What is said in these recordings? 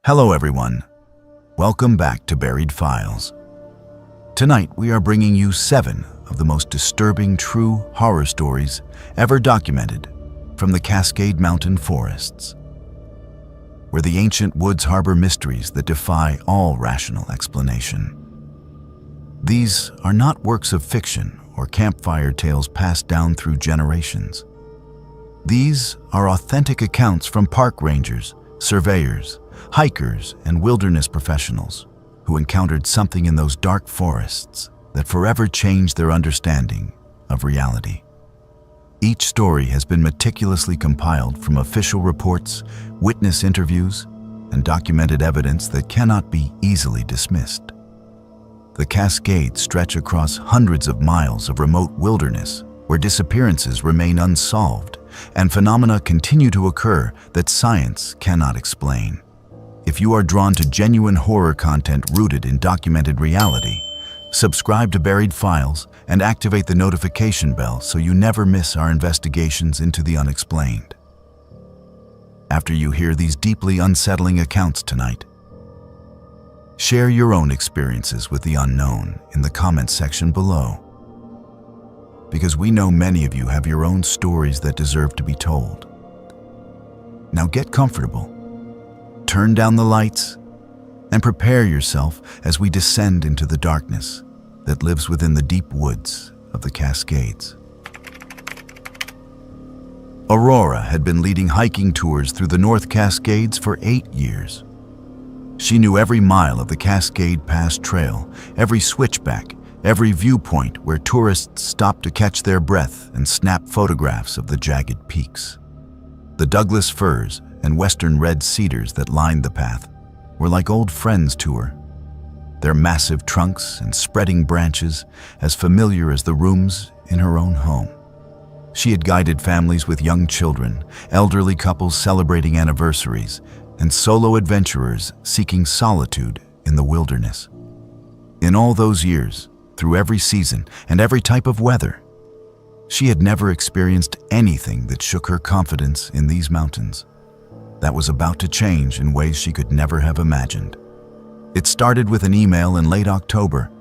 Hello everyone, welcome back to Buried Files. Tonight we are bringing you 7 of the most disturbing true horror stories ever documented from the Cascade Mountain forests, where the ancient woods harbor mysteries that defy all rational explanation. These are not works of fiction or campfire tales passed down through generations. These are authentic accounts from park rangers, surveyors, hikers, and wilderness professionals who encountered something in those dark forests that forever changed their understanding of reality. Each story has been meticulously compiled from official reports, witness interviews, and documented evidence that cannot be easily dismissed. The Cascades stretch across hundreds of miles of remote wilderness where disappearances remain unsolved and phenomena continue to occur that science cannot explain. If you are drawn to genuine horror content rooted in documented reality, subscribe to Buried Files and activate the notification bell so you never miss our investigations into the unexplained. After you hear these deeply unsettling accounts tonight, share your own experiences with the unknown in the comments section below, because we know many of you have your own stories that deserve to be told. Now get comfortable, turn down the lights, and prepare yourself as we descend into the darkness that lives within the deep woods of the Cascades. Aurora had been leading hiking tours through the North Cascades for 8 years. She knew every mile of the Cascade Pass Trail, every switchback, every viewpoint where tourists stopped to catch their breath and snap photographs of the jagged peaks. The Douglas firs and western red cedars that lined the path were like old friends to her, their massive trunks and spreading branches as familiar as the rooms in her own home. She had guided families with young children, elderly couples celebrating anniversaries, and solo adventurers seeking solitude in the wilderness. In all those years, through every season and every type of weather, she had never experienced anything that shook her confidence in these mountains. That was about to change in ways she could never have imagined. It started with an email in late October,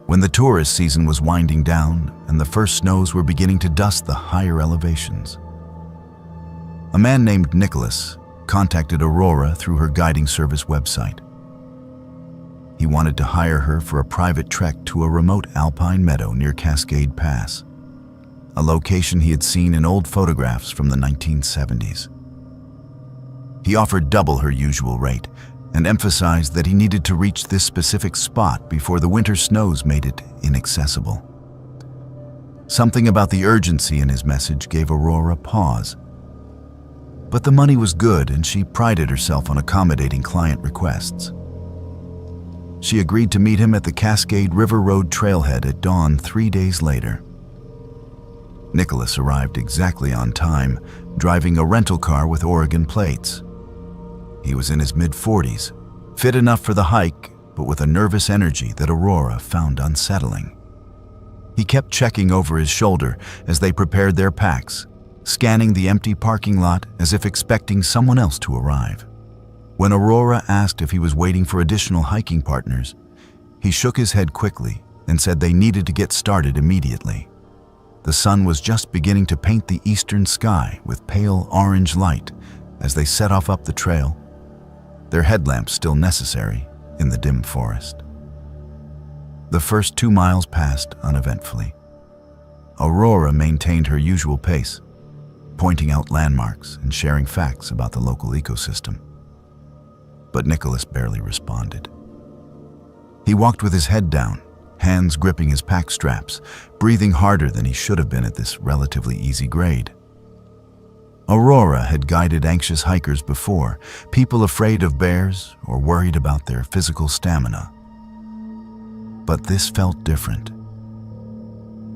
when the tourist season was winding down and the first snows were beginning to dust the higher elevations. A man named Nicholas contacted Aurora through her guiding service website. He wanted to hire her for a private trek to a remote alpine meadow near Cascade Pass, a location he had seen in old photographs from the 1970s. He offered double her usual rate and emphasized that he needed to reach this specific spot before the winter snows made it inaccessible. Something about the urgency in his message gave Aurora pause. But the money was good and she prided herself on accommodating client requests. She agreed to meet him at the Cascade River Road trailhead at dawn 3 days later. Nicholas arrived exactly on time, driving a rental car with Oregon plates. He was in his mid-40s, fit enough for the hike, but with a nervous energy that Aurora found unsettling. He kept checking over his shoulder as they prepared their packs, scanning the empty parking lot as if expecting someone else to arrive. When Aurora asked if he was waiting for additional hiking partners, he shook his head quickly and said they needed to get started immediately. The sun was just beginning to paint the eastern sky with pale orange light as they set off up the trail, their headlamps still necessary in the dim forest. The first 2 miles passed uneventfully. Aurora maintained her usual pace, pointing out landmarks and sharing facts about the local ecosystem. But Nicholas barely responded. He walked with his head down, hands gripping his pack straps, breathing harder than he should have been at this relatively easy grade. Aurora had guided anxious hikers before, people afraid of bears or worried about their physical stamina. But this felt different.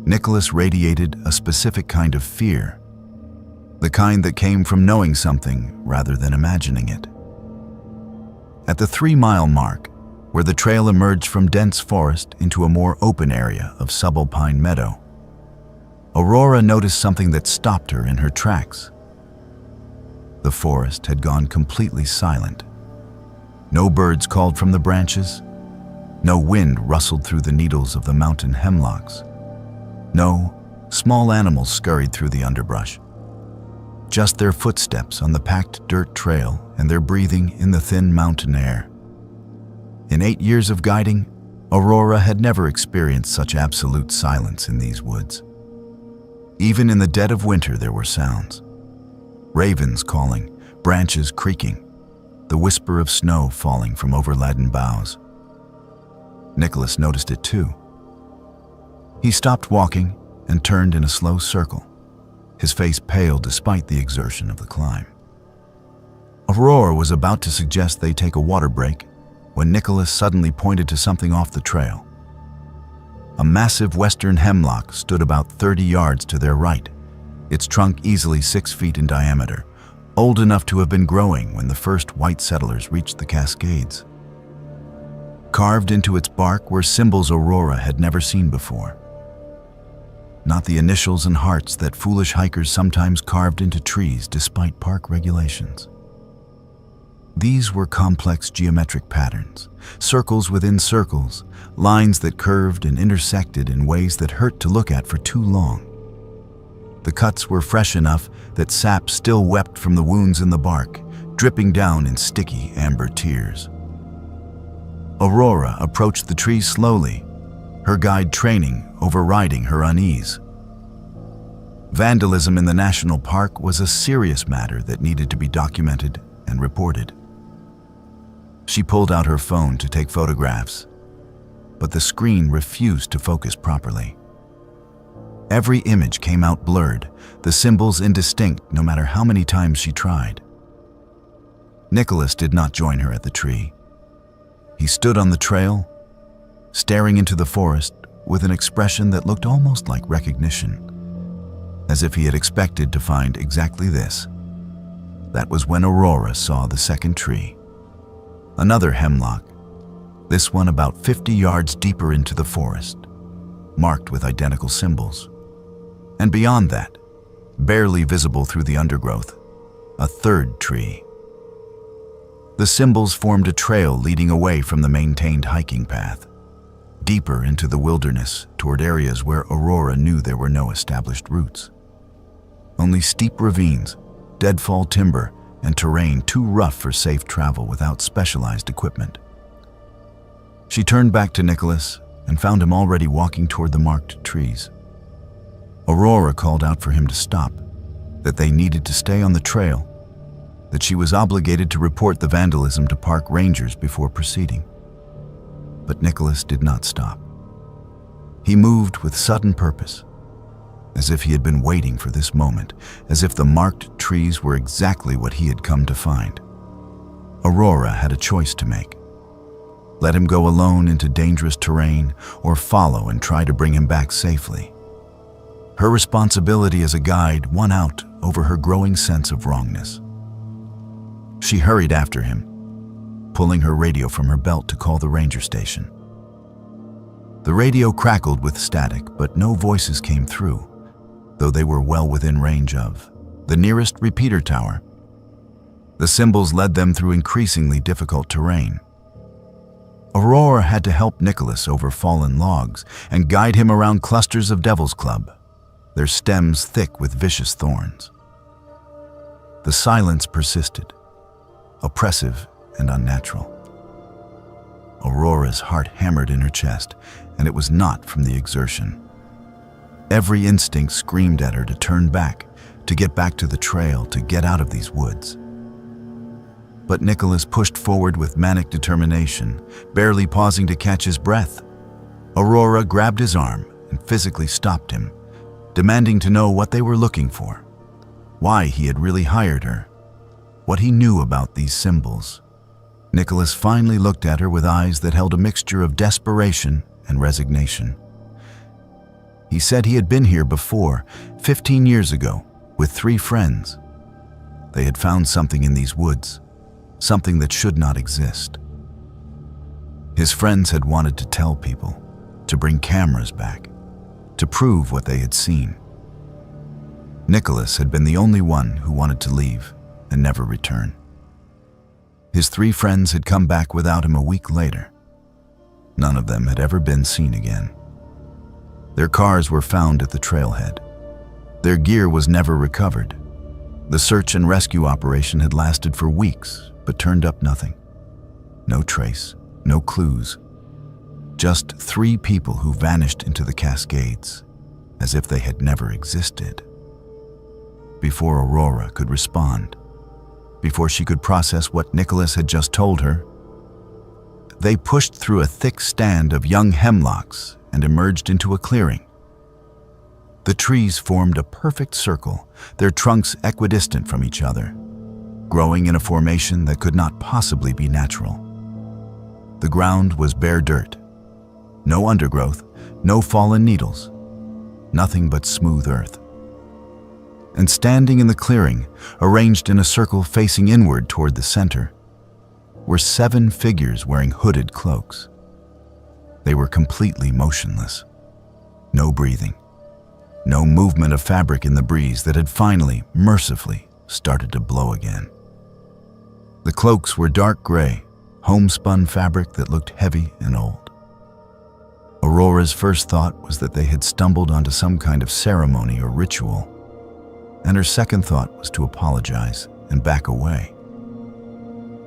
Nicholas radiated a specific kind of fear, the kind that came from knowing something rather than imagining it. At the 3-mile mark, where the trail emerged from dense forest into a more open area of subalpine meadow, Aurora noticed something that stopped her in her tracks. The forest had gone completely silent. No birds called from the branches. No wind rustled through the needles of the mountain hemlocks. No small animals scurried through the underbrush. Just their footsteps on the packed dirt trail and their breathing in the thin mountain air. In 8 years of guiding, Aurora had never experienced such absolute silence in these woods. Even in the dead of winter there were sounds. Ravens calling, branches creaking, the whisper of snow falling from overladen boughs. Nicholas noticed it too. He stopped walking and turned in a slow circle, his face pale despite the exertion of the climb. Aurora was about to suggest they take a water break when Nicholas suddenly pointed to something off the trail. A massive western hemlock stood about 30 yards to their right, its trunk easily 6 feet in diameter, old enough to have been growing when the first white settlers reached the Cascades. Carved into its bark were symbols Aurora had never seen before. Not the initials and hearts that foolish hikers sometimes carved into trees despite park regulations. These were complex geometric patterns, circles within circles, lines that curved and intersected in ways that hurt to look at for too long. The cuts were fresh enough that sap still wept from the wounds in the bark, dripping down in sticky amber tears. Aurora approached the tree slowly, her guide training overriding her unease. Vandalism in the national park was a serious matter that needed to be documented and reported. She pulled out her phone to take photographs, but the screen refused to focus properly. Every image came out blurred, the symbols indistinct no matter how many times she tried. Nicholas did not join her at the tree. He stood on the trail, staring into the forest with an expression that looked almost like recognition, as if he had expected to find exactly this. That was when Aurora saw the second tree. Another hemlock, this one about 50 yards deeper into the forest, marked with identical symbols. And beyond that, barely visible through the undergrowth, a third tree. The symbols formed a trail leading away from the maintained hiking path, deeper into the wilderness toward areas where Aurora knew there were no established routes. Only steep ravines, deadfall timber, and terrain too rough for safe travel without specialized equipment. She turned back to Nicholas and found him already walking toward the marked trees. Aurora called out for him to stop, that they needed to stay on the trail, that she was obligated to report the vandalism to park rangers before proceeding. But Nicholas did not stop. He moved with sudden purpose, as if he had been waiting for this moment, as if the marked trees were exactly what he had come to find. Aurora had a choice to make. Let him go alone into dangerous terrain or follow and try to bring him back safely. Her responsibility as a guide won out over her growing sense of wrongness. She hurried after him, pulling her radio from her belt to call the ranger station. The radio crackled with static, but no voices came through, though they were well within range of the nearest repeater tower. The symbols led them through increasingly difficult terrain. Aurora had to help Nicholas over fallen logs and guide him around clusters of devil's club, their stems thick with vicious thorns. The silence persisted, oppressive and unnatural. Aurora's heart hammered in her chest, and it was not from the exertion. Every instinct screamed at her to turn back, to get back to the trail, to get out of these woods. But Nicholas pushed forward with manic determination, barely pausing to catch his breath. Aurora grabbed his arm and physically stopped him, demanding to know what they were looking for, why he had really hired her, what he knew about these symbols. Nicholas finally looked at her with eyes that held a mixture of desperation and resignation. He said he had been here before, 15 years ago, with 3 friends. They had found something in these woods, something that should not exist. His friends had wanted to tell people, to bring cameras back, to prove what they had seen. Nicholas had been the only one who wanted to leave and never return. His 3 friends had come back without him a week later. None of them had ever been seen again. Their cars were found at the trailhead. Their gear was never recovered. The search and rescue operation had lasted for weeks, but turned up nothing. No trace, no clues. Just 3 people who vanished into the Cascades, as if they had never existed. Before Aurora could respond, before she could process what Nicholas had just told her, they pushed through a thick stand of young hemlocks and emerged into a clearing. The trees formed a perfect circle, their trunks equidistant from each other, growing in a formation that could not possibly be natural. The ground was bare dirt, no undergrowth, no fallen needles, nothing but smooth earth. And standing in the clearing, arranged in a circle facing inward toward the center, were 7 figures wearing hooded cloaks. They were completely motionless. No breathing. No movement of fabric in the breeze that had finally, mercifully, started to blow again. The cloaks were dark gray, homespun fabric that looked heavy and old. Aurora's first thought was that they had stumbled onto some kind of ceremony or ritual, and her second thought was to apologize and back away.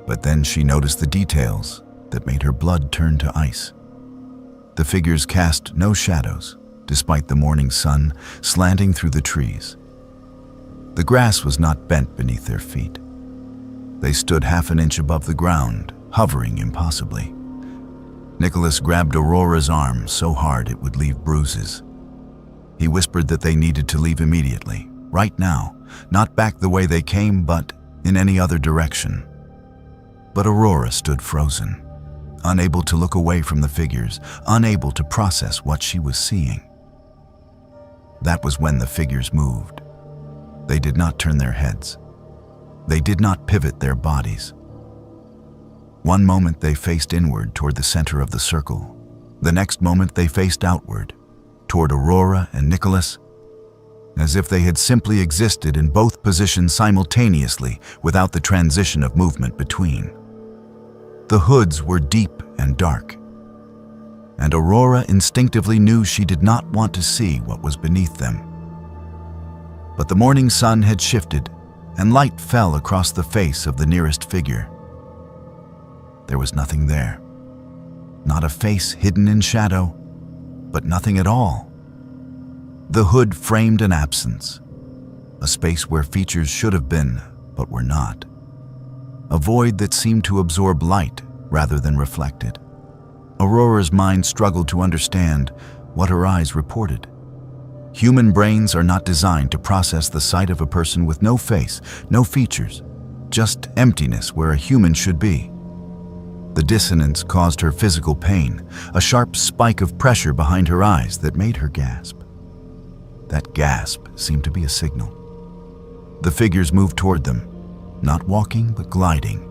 But then she noticed the details that made her blood turn to ice. The figures cast no shadows, despite the morning sun slanting through the trees. The grass was not bent beneath their feet. They stood half an inch above the ground, hovering impossibly. Nicholas grabbed Aurora's arm so hard it would leave bruises. He whispered that they needed to leave immediately, right now, not back the way they came, but in any other direction. But Aurora stood frozen, unable to look away from the figures, unable to process what she was seeing. That was when the figures moved. They did not turn their heads. They did not pivot their bodies. One moment they faced inward toward the center of the circle. The next moment they faced outward, toward Aurora and Nicholas, as if they had simply existed in both positions simultaneously without the transition of movement between. The hoods were deep and dark, and Aurora instinctively knew she did not want to see what was beneath them. But the morning sun had shifted, and light fell across the face of the nearest figure. There was nothing there. Not a face hidden in shadow, but nothing at all. The hood framed an absence, a space where features should have been, but were not. A void that seemed to absorb light rather than reflect it. Aurora's mind struggled to understand what her eyes reported. Human brains are not designed to process the sight of a person with no face, no features, just emptiness where a human should be. The dissonance caused her physical pain, a sharp spike of pressure behind her eyes that made her gasp. That gasp seemed to be a signal. The figures moved toward them, not walking but gliding,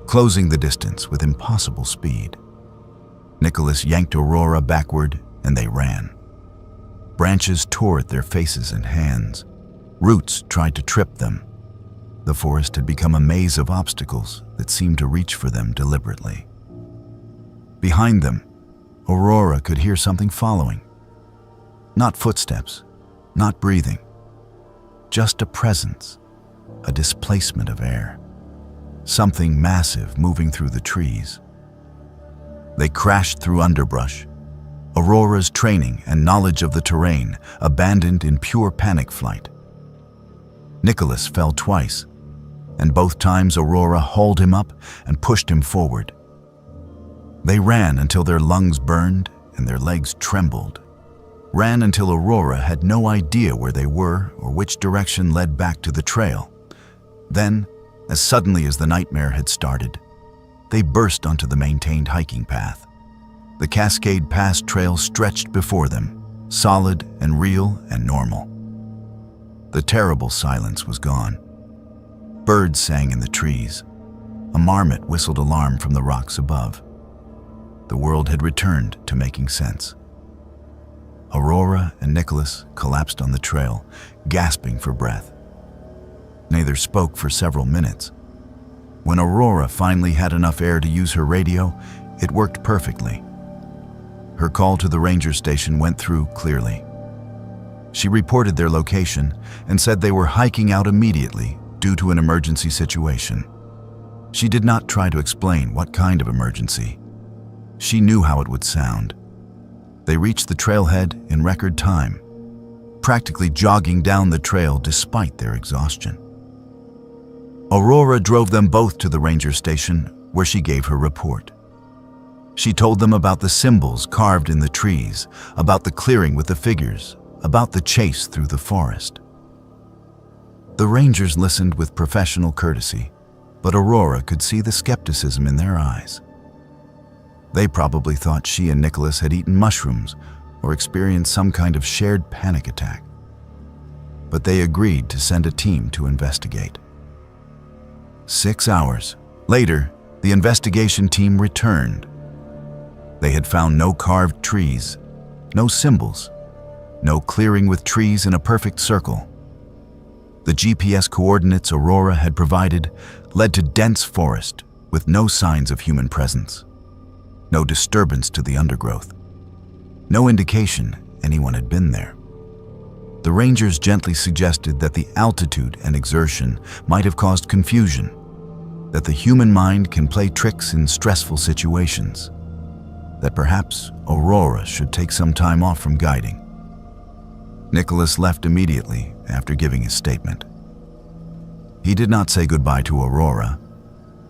closing the distance with impossible speed. Nicholas yanked Aurora backward, and they ran. Branches tore at their faces and hands. Roots tried to trip them. The forest had become a maze of obstacles that seemed to reach for them deliberately. Behind them, Aurora could hear something following. Not footsteps, not breathing, just a presence, a displacement of air. Something massive moving through the trees. They crashed through underbrush. Aurora's training and knowledge of the terrain abandoned in pure panic flight. Nicholas fell twice, and both times Aurora hauled him up and pushed him forward. They ran until their lungs burned and their legs trembled. Ran until Aurora had no idea where they were or which direction led back to the trail. Then, as suddenly as the nightmare had started, they burst onto the maintained hiking path. The Cascade Pass trail stretched before them, solid and real and normal. The terrible silence was gone. Birds sang in the trees. A marmot whistled alarm from the rocks above. The world had returned to making sense. Aurora and Nicholas collapsed on the trail, gasping for breath. Neither spoke for several minutes. When Aurora finally had enough air to use her radio, it worked perfectly. Her call to the ranger station went through clearly. She reported their location and said they were hiking out immediately due to an emergency situation. She did not try to explain what kind of emergency. She knew how it would sound. They reached the trailhead in record time, practically jogging down the trail despite their exhaustion. Aurora drove them both to the ranger station, where she gave her report. She told them about the symbols carved in the trees, about the clearing with the figures, about the chase through the forest. The rangers listened with professional courtesy, but Aurora could see the skepticism in their eyes. They probably thought she and Nicholas had eaten mushrooms or experienced some kind of shared panic attack. But they agreed to send a team to investigate. 6 hours later, the investigation team returned. They had found no carved trees, no symbols, no clearing with trees in a perfect circle. The GPS coordinates Aurora had provided led to dense forest with no signs of human presence, no disturbance to the undergrowth, no indication anyone had been there. The rangers gently suggested that the altitude and exertion might have caused confusion, that the human mind can play tricks in stressful situations, that perhaps Aurora should take some time off from guiding. Nicholas left immediately after giving his statement. He did not say goodbye to Aurora.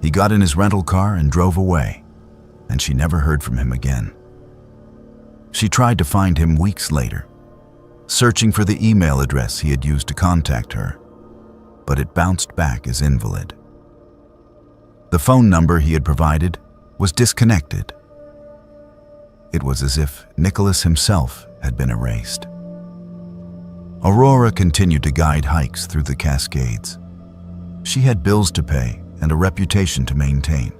He got in his rental car and drove away, and she never heard from him again. She tried to find him weeks later, searching for the email address he had used to contact her, but it bounced back as invalid. The phone number he had provided was disconnected. It was as if Nicholas himself had been erased. Aurora continued to guide hikes through the Cascades. She had bills to pay and a reputation to maintain.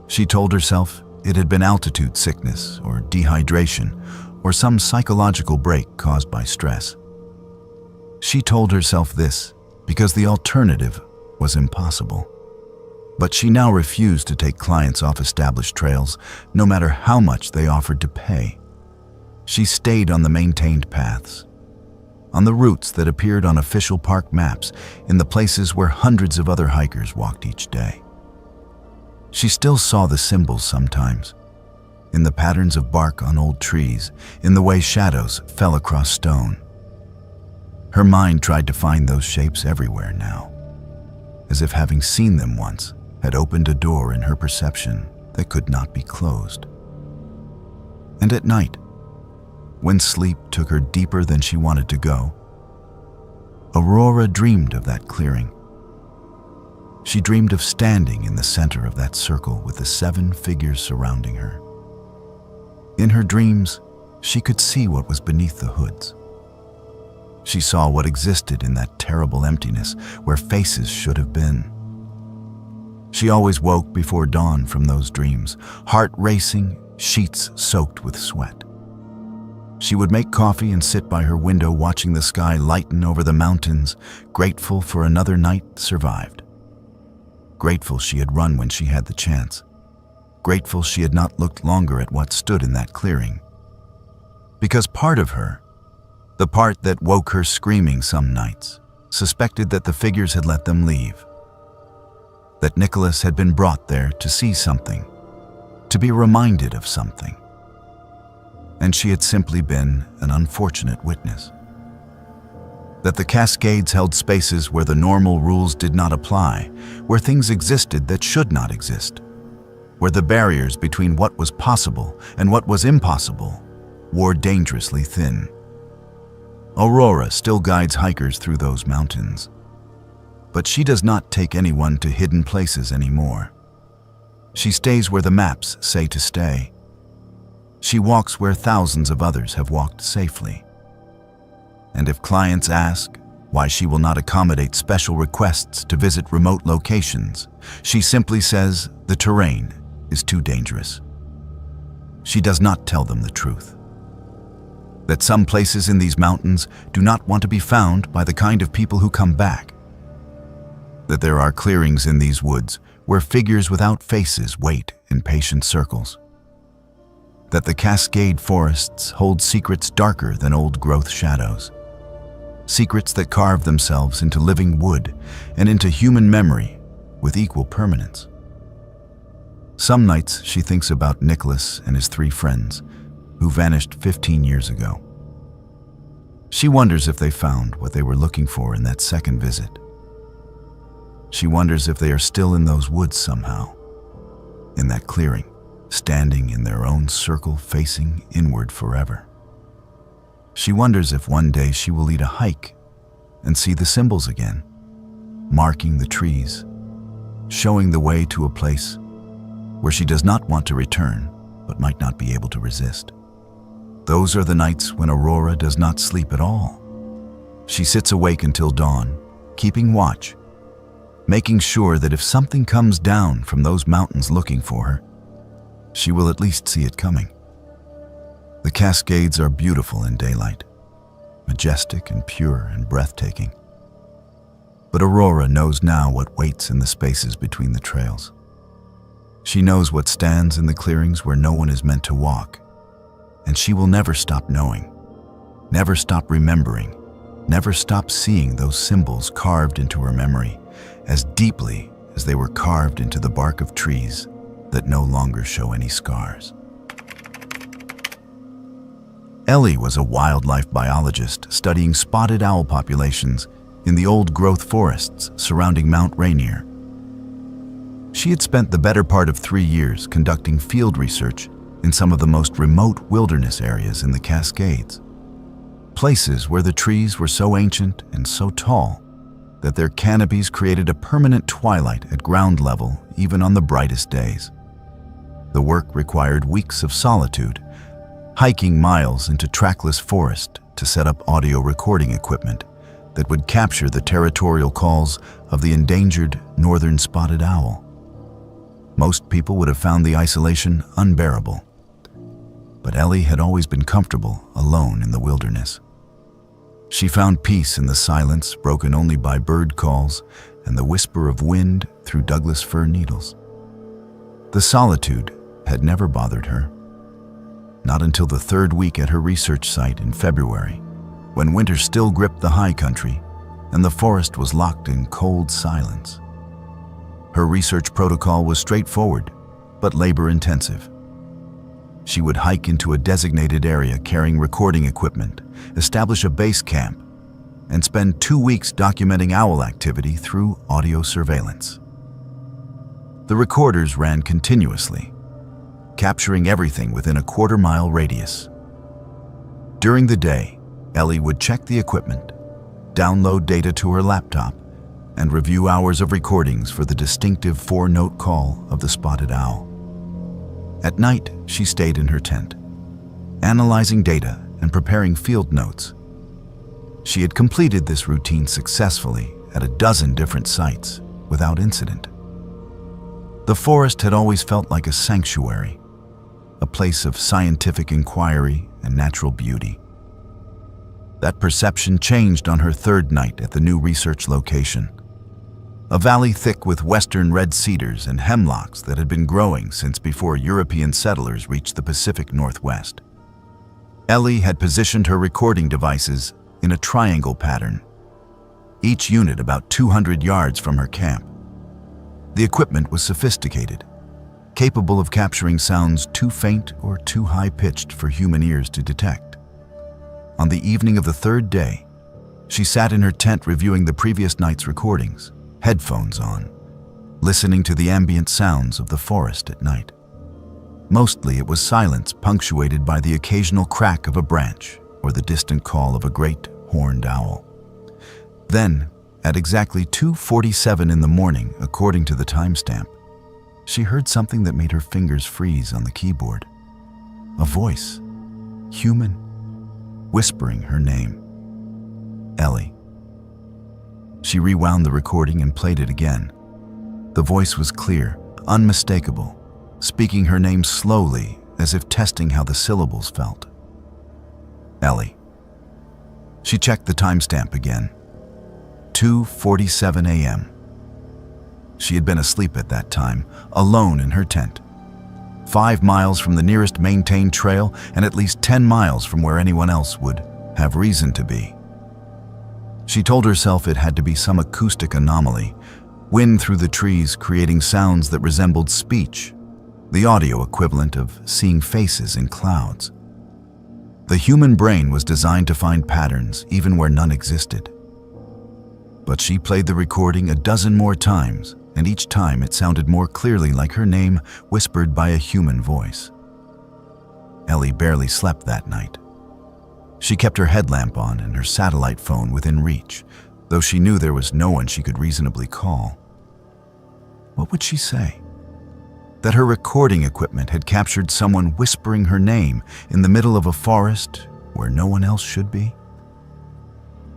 She told herself it had been altitude sickness or dehydration or some psychological break caused by stress. She told herself this because the alternative was impossible. But she now refused to take clients off established trails, no matter how much they offered to pay. She stayed on the maintained paths, on the routes that appeared on official park maps, in the places where hundreds of other hikers walked each day. She still saw the symbols sometimes, in the patterns of bark on old trees, in the way shadows fell across stone. Her mind tried to find those shapes everywhere now, as if having seen them once had opened a door in her perception that could not be closed. And at night, when sleep took her deeper than she wanted to go, Aurora dreamed of that clearing. She dreamed of standing in the center of that circle with the 7 figures surrounding her. In her dreams, she could see what was beneath the hoods. She saw what existed in that terrible emptiness where faces should have been. She always woke before dawn from those dreams, heart racing, sheets soaked with sweat. She would make coffee and sit by her window watching the sky lighten over the mountains, grateful for another night survived. Grateful she had run when she had the chance. Grateful she had not looked longer at what stood in that clearing. Because part of her, the part that woke her screaming some nights, suspected that the figures had let them leave. That Nicholas had been brought there to see something, to be reminded of something. And she had simply been an unfortunate witness. That the Cascades held spaces where the normal rules did not apply, where things existed that should not exist, where the barriers between what was possible and what was impossible wore dangerously thin. Aurora still guides hikers through those mountains, but she does not take anyone to hidden places anymore. She stays where the maps say to stay. She walks where thousands of others have walked safely. And if clients ask why she will not accommodate special requests to visit remote locations, she simply says the terrain is too dangerous. She does not tell them the truth. That some places in these mountains do not want to be found by the kind of people who come back. That there are clearings in these woods where figures without faces wait in patient circles. That the Cascade forests hold secrets darker than old-growth shadows. Secrets that carve themselves into living wood and into human memory with equal permanence. Some nights she thinks about Nicholas and his 3 friends, who vanished 15 years ago. She wonders if they found what they were looking for in that second visit. She wonders if they are still in those woods somehow, in that clearing, standing in their own circle facing inward forever. She wonders if one day she will lead a hike and see the symbols again, marking the trees, showing the way to a place where she does not want to return but might not be able to resist. Those are the nights when Aurora does not sleep at all. She sits awake until dawn, keeping watch, making sure that if something comes down from those mountains looking for her, she will at least see it coming. The Cascades are beautiful in daylight, majestic and pure and breathtaking. But Aurora knows now what waits in the spaces between the trails. She knows what stands in the clearings where no one is meant to walk, and she will never stop knowing, never stop remembering, never stop seeing those symbols carved into her memory as deeply as they were carved into the bark of trees that no longer show any scars. Ellie was a wildlife biologist studying spotted owl populations in the old-growth forests surrounding Mount Rainier. She had spent the better part of 3 years conducting field research in some of the most remote wilderness areas in the Cascades, places where the trees were so ancient and so tall that their canopies created a permanent twilight at ground level even on the brightest days. The work required weeks of solitude, hiking miles into trackless forest to set up audio recording equipment that would capture the territorial calls of the endangered northern spotted owl. Most people would have found the isolation unbearable, but Ellie had always been comfortable alone in the wilderness. She found peace in the silence broken only by bird calls and the whisper of wind through Douglas fir needles. The solitude had never bothered her, not until the 3rd week at her research site in February, when winter still gripped the high country and the forest was locked in cold silence. Her research protocol was straightforward, but labor-intensive. She would hike into a designated area carrying recording equipment, establish a base camp, and spend 2 weeks documenting owl activity through audio surveillance. The recorders ran continuously, capturing everything within a quarter-mile radius. During the day, Ellie would check the equipment, download data to her laptop, and review hours of recordings for the distinctive 4-note call of the spotted owl. At night, she stayed in her tent, analyzing data and preparing field notes. She had completed this routine successfully at a dozen different sites without incident. The forest had always felt like a sanctuary, a place of scientific inquiry and natural beauty. That perception changed on her 3rd night at the new research location, a valley thick with western red cedars and hemlocks that had been growing since before European settlers reached the Pacific Northwest. Ellie had positioned her recording devices in a triangle pattern, each unit about 200 yards from her camp. The equipment was sophisticated, capable of capturing sounds too faint or too high-pitched for human ears to detect. On the evening of the 3rd day, she sat in her tent reviewing the previous night's recordings, headphones on, listening to the ambient sounds of the forest at night. Mostly it was silence punctuated by the occasional crack of a branch or the distant call of a great horned owl. Then, at exactly 2:47 in the morning, according to the timestamp, she heard something that made her fingers freeze on the keyboard. A voice, human, whispering her name. Ellie. She rewound the recording and played it again. The voice was clear, unmistakable, speaking her name slowly as if testing how the syllables felt. Ellie. She checked the timestamp again. 2:47 a.m. She had been asleep at that time, alone in her tent. 5 miles from the nearest maintained trail and at least 10 miles from where anyone else would have reason to be. She told herself it had to be some acoustic anomaly, wind through the trees creating sounds that resembled speech, the audio equivalent of seeing faces in clouds. The human brain was designed to find patterns even where none existed. But she played the recording a dozen more times, and each time it sounded more clearly like her name whispered by a human voice. Ellie barely slept that night. She kept her headlamp on and her satellite phone within reach, though she knew there was no one she could reasonably call. What would she say? That her recording equipment had captured someone whispering her name in the middle of a forest where no one else should be?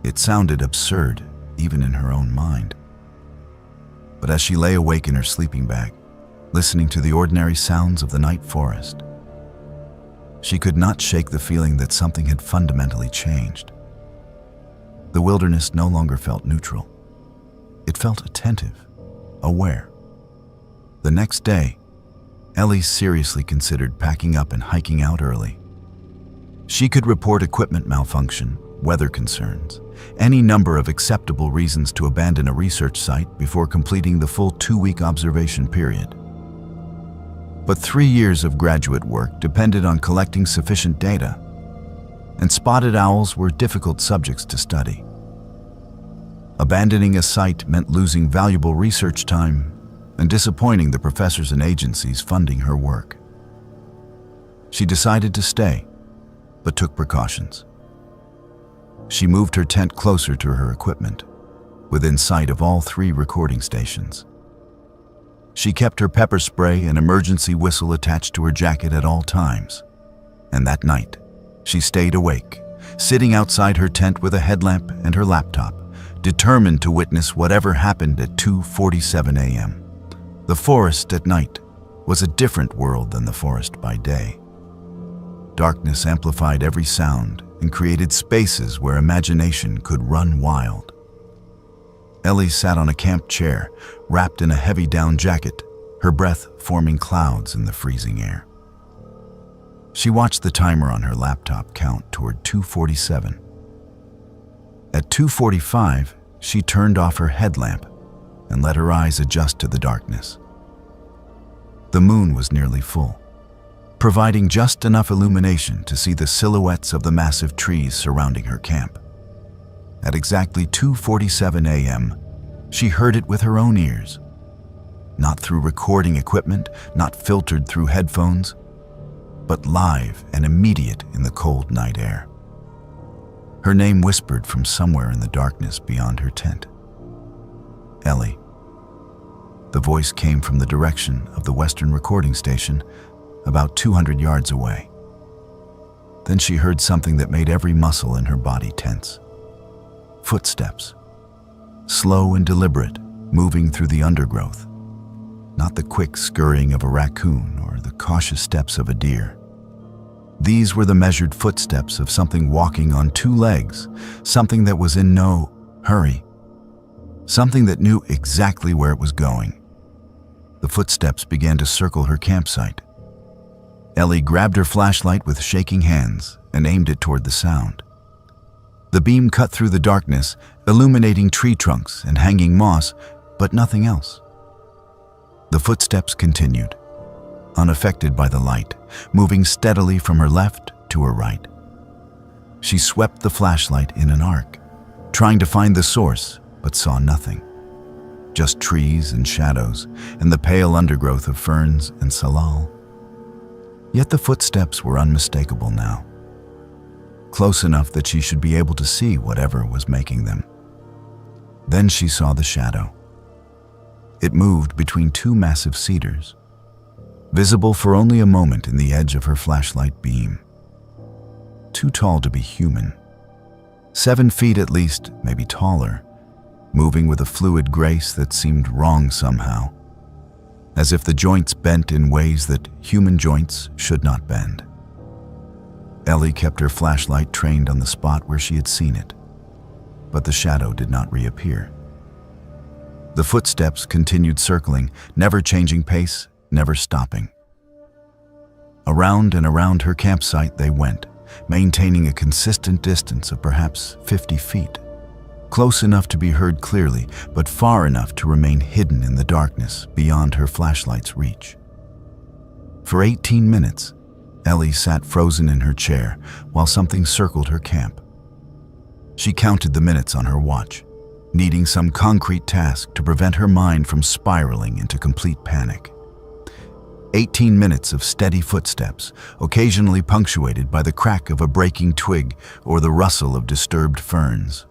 It sounded absurd, even in her own mind. But as she lay awake in her sleeping bag, listening to the ordinary sounds of the night forest, she could not shake the feeling that something had fundamentally changed. The wilderness no longer felt neutral. It felt attentive, aware. The next day, Ellie seriously considered packing up and hiking out early. She could report equipment malfunction, weather concerns, any number of acceptable reasons to abandon a research site before completing the full 2-week observation period. But 3 years of graduate work depended on collecting sufficient data, and spotted owls were difficult subjects to study. Abandoning a site meant losing valuable research time and disappointing the professors and agencies funding her work. She decided to stay, but took precautions. She moved her tent closer to her equipment, within sight of all 3 recording stations. She kept her pepper spray and emergency whistle attached to her jacket at all times. And that night, she stayed awake, sitting outside her tent with a headlamp and her laptop, determined to witness whatever happened at 2:47 a.m. The forest at night was a different world than the forest by day. Darkness amplified every sound and created spaces where imagination could run wild. Ellie sat on a camp chair, wrapped in a heavy down jacket, her breath forming clouds in the freezing air. She watched the timer on her laptop count toward 2:47. At 2:45, she turned off her headlamp and let her eyes adjust to the darkness. The moon was nearly full, providing just enough illumination to see the silhouettes of the massive trees surrounding her camp. At exactly 2:47 a.m., she heard it with her own ears. Not through recording equipment, not filtered through headphones, but live and immediate in the cold night air. Her name whispered from somewhere in the darkness beyond her tent. Ellie. The voice came from the direction of the western recording station, about 200 yards away. Then she heard something that made every muscle in her body tense. Footsteps, slow and deliberate, moving through the undergrowth. Not the quick scurrying of a raccoon or the cautious steps of a deer. These were the measured footsteps of something walking on 2 legs, something that was in no hurry, something that knew exactly where it was going. The footsteps began to circle her campsite. Ellie grabbed her flashlight with shaking hands and aimed it toward the sound. The beam cut through the darkness, illuminating tree trunks and hanging moss, but nothing else. The footsteps continued, unaffected by the light, moving steadily from her left to her right. She swept the flashlight in an arc, trying to find the source, but saw nothing. Just trees and shadows, and the pale undergrowth of ferns and salal. Yet the footsteps were unmistakable now, close enough that she should be able to see whatever was making them. Then she saw the shadow. It moved between 2 massive cedars, visible for only a moment in the edge of her flashlight beam. Too tall to be human. 7 feet at least, maybe taller, moving with a fluid grace that seemed wrong somehow, as if the joints bent in ways that human joints should not bend. Ellie kept her flashlight trained on the spot where she had seen it, but the shadow did not reappear. The footsteps continued circling, never changing pace, never stopping. Around and around her campsite they went, maintaining a consistent distance of perhaps 50 feet. Close enough to be heard clearly, but far enough to remain hidden in the darkness beyond her flashlight's reach. For 18 minutes, Ellie sat frozen in her chair while something circled her camp. She counted the minutes on her watch, needing some concrete task to prevent her mind from spiraling into complete panic. 18 minutes of steady footsteps, occasionally punctuated by the crack of a breaking twig or the rustle of disturbed ferns.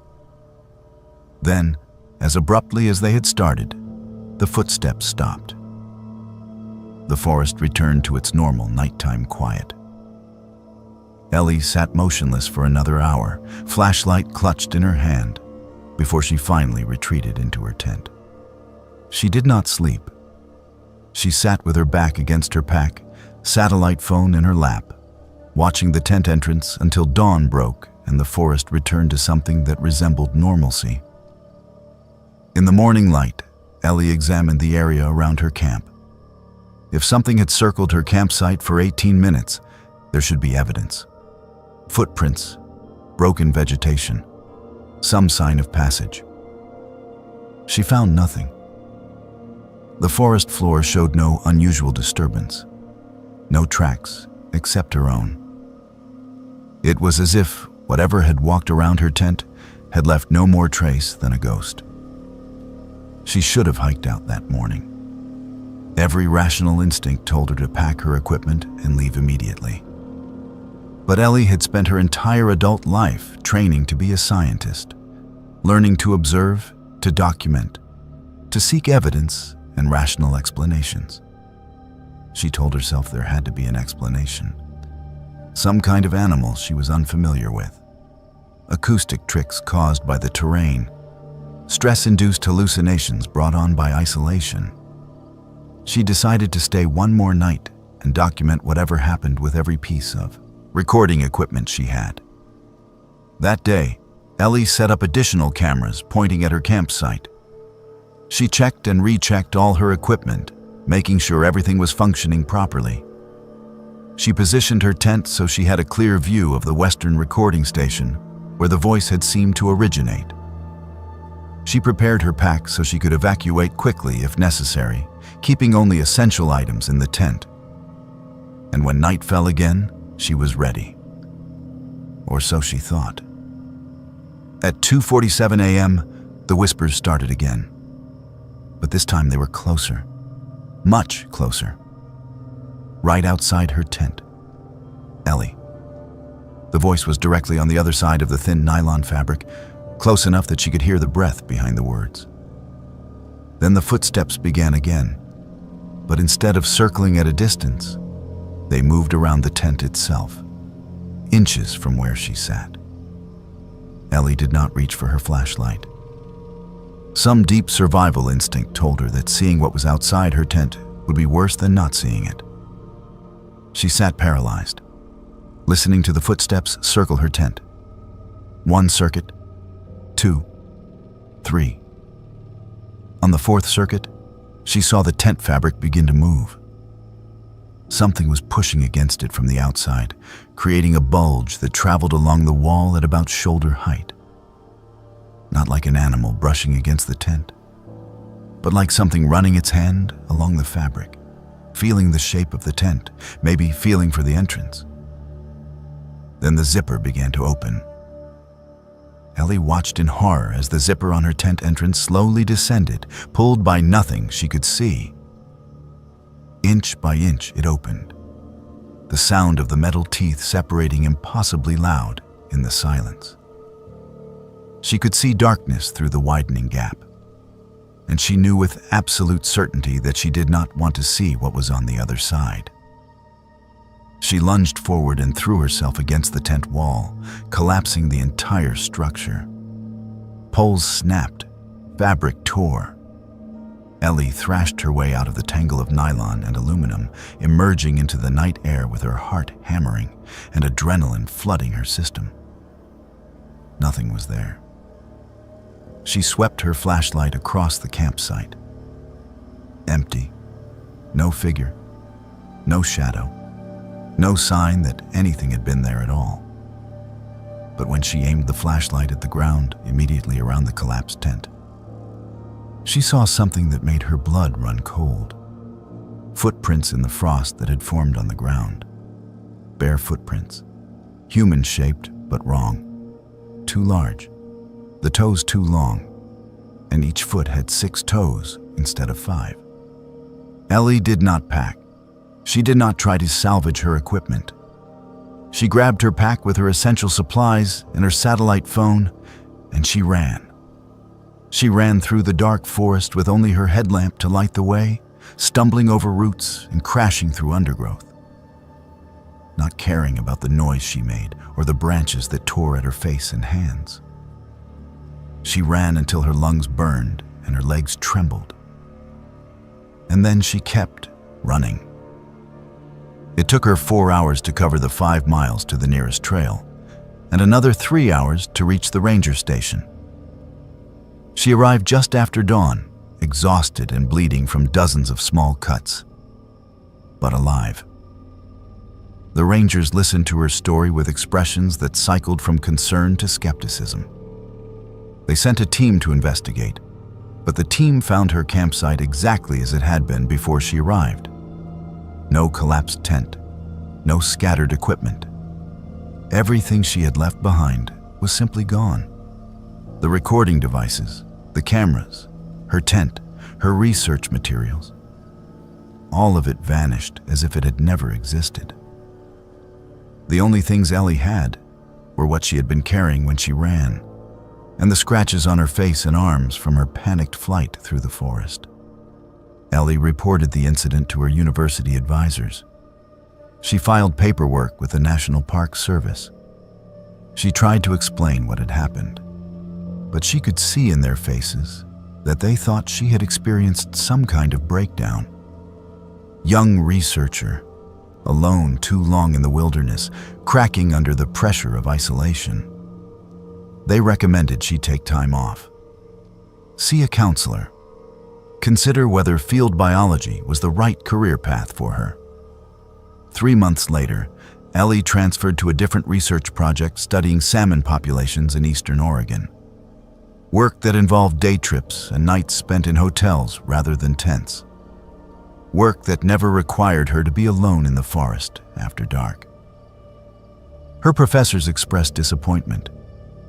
Then, as abruptly as they had started, the footsteps stopped. The forest returned to its normal nighttime quiet. Ellie sat motionless for another hour, flashlight clutched in her hand, before she finally retreated into her tent. She did not sleep. She sat with her back against her pack, satellite phone in her lap, watching the tent entrance until dawn broke and the forest returned to something that resembled normalcy. In the morning light, Ellie examined the area around her camp. If something had circled her campsite for 18 minutes, there should be evidence. Footprints, broken vegetation, some sign of passage. She found nothing. The forest floor showed no unusual disturbance, no tracks except her own. It was as if whatever had walked around her tent had left no more trace than a ghost. She should have hiked out that morning. Every rational instinct told her to pack her equipment and leave immediately. But Ellie had spent her entire adult life training to be a scientist, learning to observe, to document, to seek evidence and rational explanations. She told herself there had to be an explanation. Some kind of animal she was unfamiliar with. Acoustic tricks caused by the terrain. Stress-induced hallucinations brought on by isolation. She decided to stay one more night and document whatever happened with every piece of recording equipment she had. That day, Ellie set up additional cameras pointing at her campsite. She checked and rechecked all her equipment, making sure everything was functioning properly. She positioned her tent so she had a clear view of the western recording station where the voice had seemed to originate. She prepared her pack so she could evacuate quickly if necessary, keeping only essential items in the tent. And when night fell again, she was ready. Or so she thought. At 2:47 a.m., the whispers started again. But this time they were closer, much closer. Right outside her tent. Ellie. The voice was directly on the other side of the thin nylon fabric, close enough that she could hear the breath behind the words. Then the footsteps began again, but instead of circling at a distance, they moved around the tent itself, inches from where she sat. Ellie did not reach for her flashlight. Some deep survival instinct told her that seeing what was outside her tent would be worse than not seeing it. She sat paralyzed, listening to the footsteps circle her tent. 1 circuit, 2, 3. On the 4th circuit, she saw the tent fabric begin to move. Something was pushing against it from the outside, creating a bulge that traveled along the wall at about shoulder height. Not like an animal brushing against the tent, but like something running its hand along the fabric, feeling the shape of the tent, maybe feeling for the entrance. Then the zipper began to open. Ellie watched in horror as the zipper on her tent entrance slowly descended, pulled by nothing she could see. Inch by inch it opened, the sound of the metal teeth separating impossibly loud in the silence. She could see darkness through the widening gap, and she knew with absolute certainty that she did not want to see what was on the other side. She lunged forward and threw herself against the tent wall, collapsing the entire structure. Poles snapped, fabric tore. Ellie thrashed her way out of the tangle of nylon and aluminum, emerging into the night air with her heart hammering and adrenaline flooding her system. Nothing was there. She swept her flashlight across the campsite. Empty. No figure. No shadow. No sign that anything had been there at all. But when she aimed the flashlight at the ground immediately around the collapsed tent, she saw something that made her blood run cold. Footprints in the frost that had formed on the ground. Bare footprints. Human-shaped, but wrong. Too large. The toes too long. And each foot had 6 toes instead of 5. Ellie did not pack. She did not try to salvage her equipment. She grabbed her pack with her essential supplies and her satellite phone, and she ran. She ran through the dark forest with only her headlamp to light the way, stumbling over roots and crashing through undergrowth. Not caring about the noise she made or the branches that tore at her face and hands. She ran until her lungs burned and her legs trembled. And then she kept running. It took her 4 hours to cover the 5 miles to the nearest trail, and another 3 hours to reach the ranger station. She arrived just after dawn, exhausted and bleeding from dozens of small cuts, but alive. The rangers listened to her story with expressions that cycled from concern to skepticism. They sent a team to investigate, but the team found her campsite exactly as it had been before she arrived. No collapsed tent, no scattered equipment. Everything she had left behind was simply gone. The recording devices, the cameras, her tent, her research materials. All of it vanished as if it had never existed. The only things Ellie had were what she had been carrying when she ran, and the scratches on her face and arms from her panicked flight through the forest. Ellie reported the incident to her university advisors. She filed paperwork with the National Park Service. She tried to explain what had happened, but she could see in their faces that they thought she had experienced some kind of breakdown. Young researcher, alone too long in the wilderness, cracking under the pressure of isolation. They recommended she take time off. See a counselor. Consider whether field biology was the right career path for her. 3 months later, Ellie transferred to a different research project studying salmon populations in eastern Oregon. Work that involved day trips and nights spent in hotels rather than tents. Work that never required her to be alone in the forest after dark. Her professors expressed disappointment.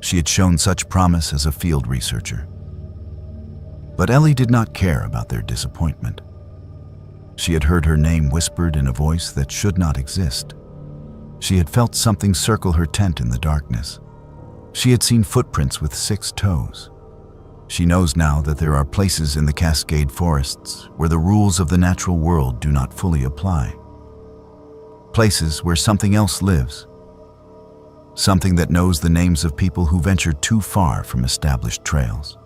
She had shown such promise as a field researcher. But Ellie did not care about their disappointment. She had heard her name whispered in a voice that should not exist. She had felt something circle her tent in the darkness. She had seen footprints with 6 toes. She knows now that there are places in the Cascade forests where the rules of the natural world do not fully apply. Places where something else lives. Something that knows the names of people who venture too far from established trails.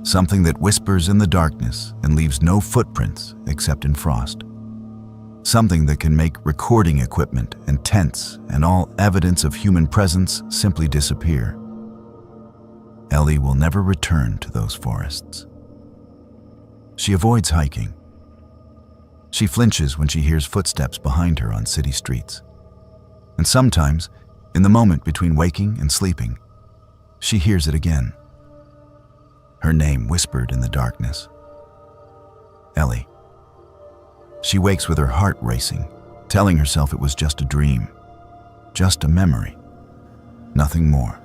Something that whispers in the darkness and leaves no footprints except in frost. Something that can make recording equipment and tents and all evidence of human presence simply disappear. Ellie will never return to those forests. She avoids hiking. She flinches when she hears footsteps behind her on city streets. And sometimes, in the moment between waking and sleeping, she hears it again. Her name whispered in the darkness. Ellie. She wakes with her heart racing, telling herself it was just a dream, just a memory, nothing more.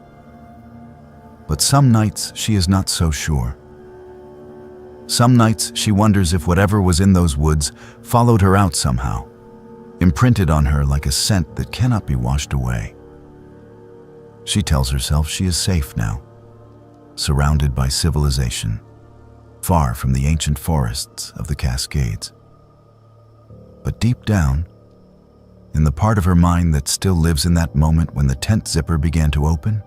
But some nights she is not so sure. Some nights she wonders if whatever was in those woods followed her out somehow, imprinted on her like a scent that cannot be washed away. She tells herself she is safe now, surrounded by civilization, far from the ancient forests of the Cascades. But deep down, in the part of her mind that still lives in that moment when the tent zipper began to open,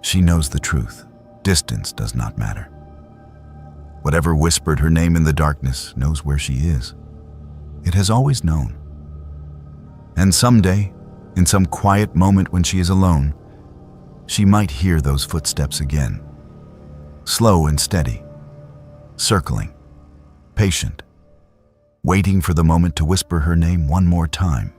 she knows the truth. Distance does not matter. Whatever whispered her name in the darkness knows where she is. It has always known. And someday, in some quiet moment when she is alone, she might hear those footsteps again, slow and steady, circling, patient, waiting for the moment to whisper her name one more time.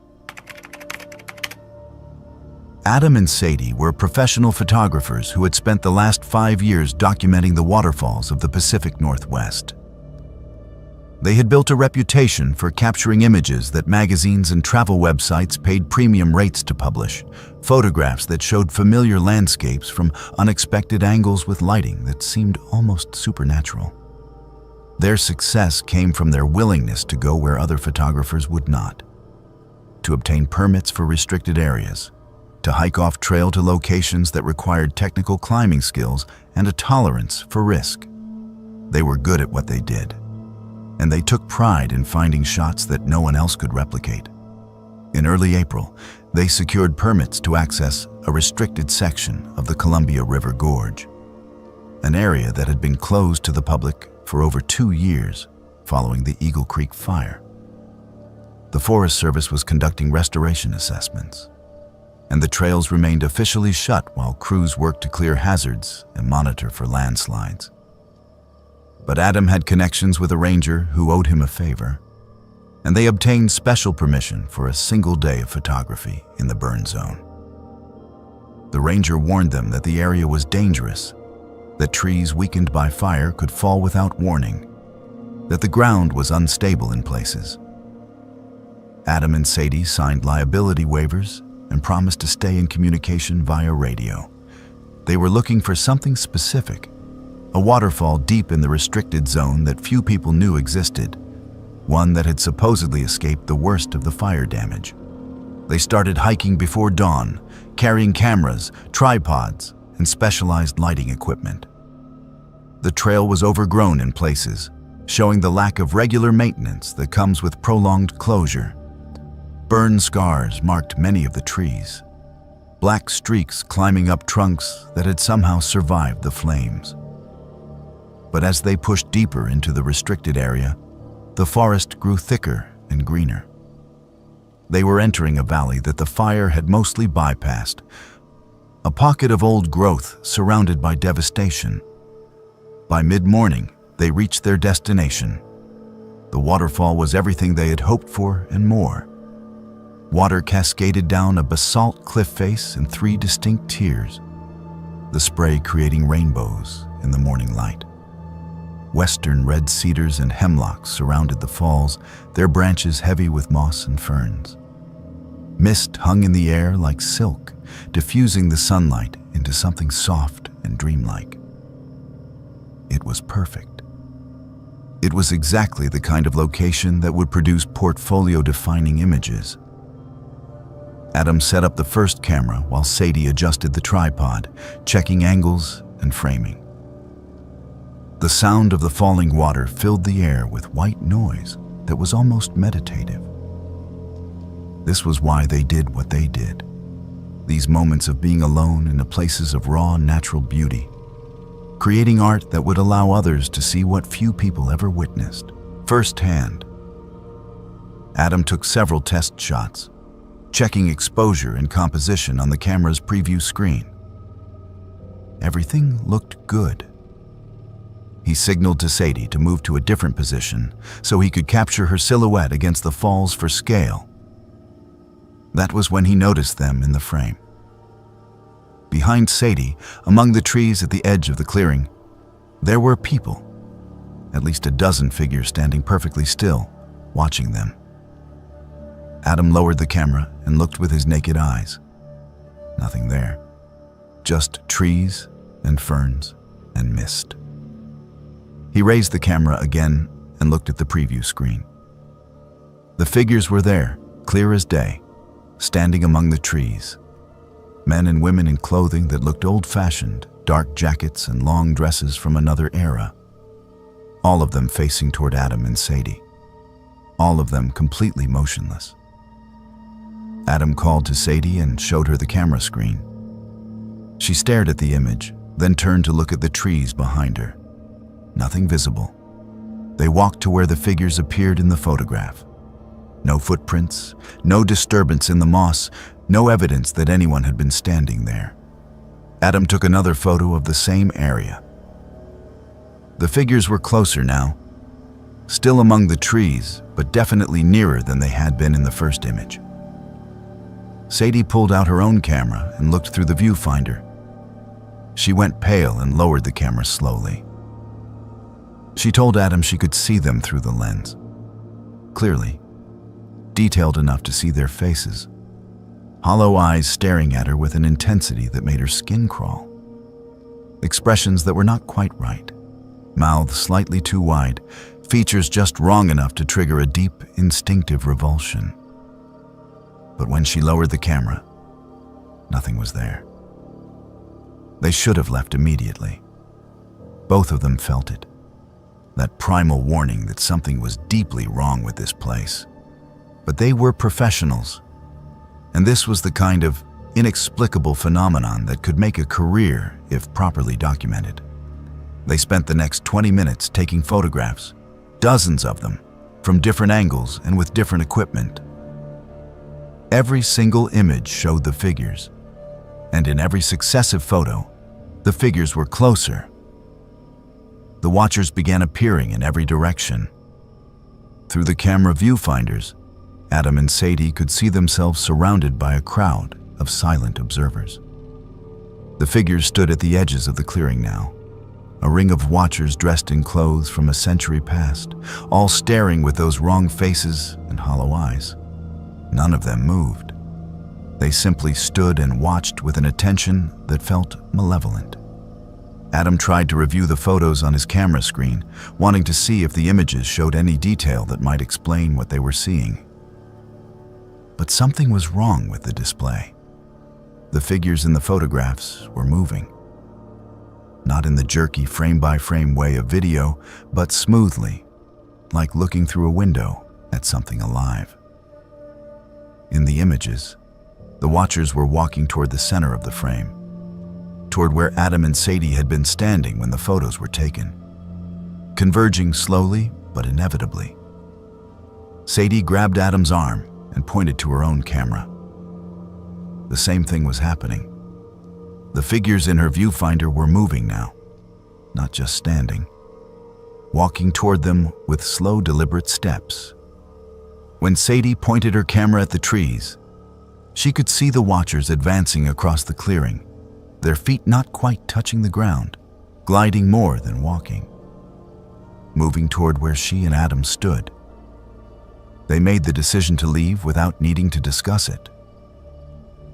Adam and Sadie were professional photographers who had spent the last 5 years documenting the waterfalls of the Pacific Northwest. They had built a reputation for capturing images that magazines and travel websites paid premium rates to publish, photographs that showed familiar landscapes from unexpected angles with lighting that seemed almost supernatural. Their success came from their willingness to go where other photographers would not, to obtain permits for restricted areas, to hike off trail to locations that required technical climbing skills and a tolerance for risk. They were good at what they did, and they took pride in finding shots that no one else could replicate. In early April, they secured permits to access a restricted section of the Columbia River Gorge, an area that had been closed to the public for over 2 years following the Eagle Creek fire. The Forest Service was conducting restoration assessments, and the trails remained officially shut while crews worked to clear hazards and monitor for landslides. But Adam had connections with a ranger who owed him a favor, and they obtained special permission for a single day of photography in the burn zone. The ranger warned them that the area was dangerous, that trees weakened by fire could fall without warning, that the ground was unstable in places. Adam and Sadie signed liability waivers and promised to stay in communication via radio. They were looking for something specific, a waterfall deep in the restricted zone that few people knew existed, one that had supposedly escaped the worst of the fire damage. They started hiking before dawn, carrying cameras, tripods, and specialized lighting equipment. The trail was overgrown in places, showing the lack of regular maintenance that comes with prolonged closure. Burn scars marked many of the trees, black streaks climbing up trunks that had somehow survived the flames. But as they pushed deeper into the restricted area, the forest grew thicker and greener. They were entering a valley that the fire had mostly bypassed, a pocket of old growth surrounded by devastation. By mid-morning, they reached their destination. The waterfall was everything they had hoped for and more. Water cascaded down a basalt cliff face in 3 distinct tiers, the spray creating rainbows in the morning light. Western red cedars and hemlocks surrounded the falls, their branches heavy with moss and ferns. Mist hung in the air like silk, diffusing the sunlight into something soft and dreamlike. It was perfect. It was exactly the kind of location that would produce portfolio-defining images. Adam set up the first camera while Sadie adjusted the tripod, checking angles and framing. The sound of the falling water filled the air with white noise that was almost meditative. This was why they did what they did. These moments of being alone in the places of raw natural beauty, creating art that would allow others to see what few people ever witnessed firsthand. Adam took several test shots, checking exposure and composition on the camera's preview screen. Everything looked good. He signaled to Sadie to move to a different position so he could capture her silhouette against the falls for scale. That was when he noticed them in the frame. Behind Sadie, among the trees at the edge of the clearing, there were people, at least a dozen figures standing perfectly still, watching them. Adam lowered the camera and looked with his naked eyes. Nothing there, just trees and ferns and mist. He raised the camera again and looked at the preview screen. The figures were there, clear as day, standing among the trees. Men and women in clothing that looked old-fashioned, dark jackets and long dresses from another era. All of them facing toward Adam and Sadie. All of them completely motionless. Adam called to Sadie and showed her the camera screen. She stared at the image, then turned to look at the trees behind her. Nothing visible. They walked to where the figures appeared in the photograph. No footprints, no disturbance in the moss, no evidence that anyone had been standing there. Adam took another photo of the same area. The figures were closer now, still among the trees, but definitely nearer than they had been in the first image. Sadie pulled out her own camera and looked through the viewfinder. She went pale and lowered the camera slowly. She told Adam she could see them through the lens, clearly, detailed enough to see their faces, hollow eyes staring at her with an intensity that made her skin crawl. Expressions that were not quite right, mouths slightly too wide, features just wrong enough to trigger a deep, instinctive revulsion. But when she lowered the camera, nothing was there. They should have left immediately. Both of them felt it, that primal warning that something was deeply wrong with this place. But they were professionals, and this was the kind of inexplicable phenomenon that could make a career if properly documented. They spent the next 20 minutes taking photographs, dozens of them, from different angles and with different equipment. Every single image showed the figures, and in every successive photo, the figures were closer. The watchers began appearing in every direction. Through the camera viewfinders, Adam and Sadie could see themselves surrounded by a crowd of silent observers. The figures stood at the edges of the clearing now, a ring of watchers dressed in clothes from a century past, all staring with those wrong faces and hollow eyes. None of them moved. They simply stood and watched with an attention that felt malevolent. Adam tried to review the photos on his camera screen, wanting to see if the images showed any detail that might explain what they were seeing. But something was wrong with the display. The figures in the photographs were moving. Not in the jerky frame-by-frame way of video, but smoothly, like looking through a window at something alive. In the images, the watchers were walking toward the center of the frame, toward where Adam and Sadie had been standing when the photos were taken, converging slowly but inevitably. Sadie grabbed Adam's arm and pointed to her own camera. The same thing was happening. The figures in her viewfinder were moving now, not just standing, walking toward them with slow, deliberate steps. When Sadie pointed her camera at the trees, she could see the watchers advancing across the clearing, their feet not quite touching the ground, gliding more than walking, moving toward where she and Adam stood. They made the decision to leave without needing to discuss it.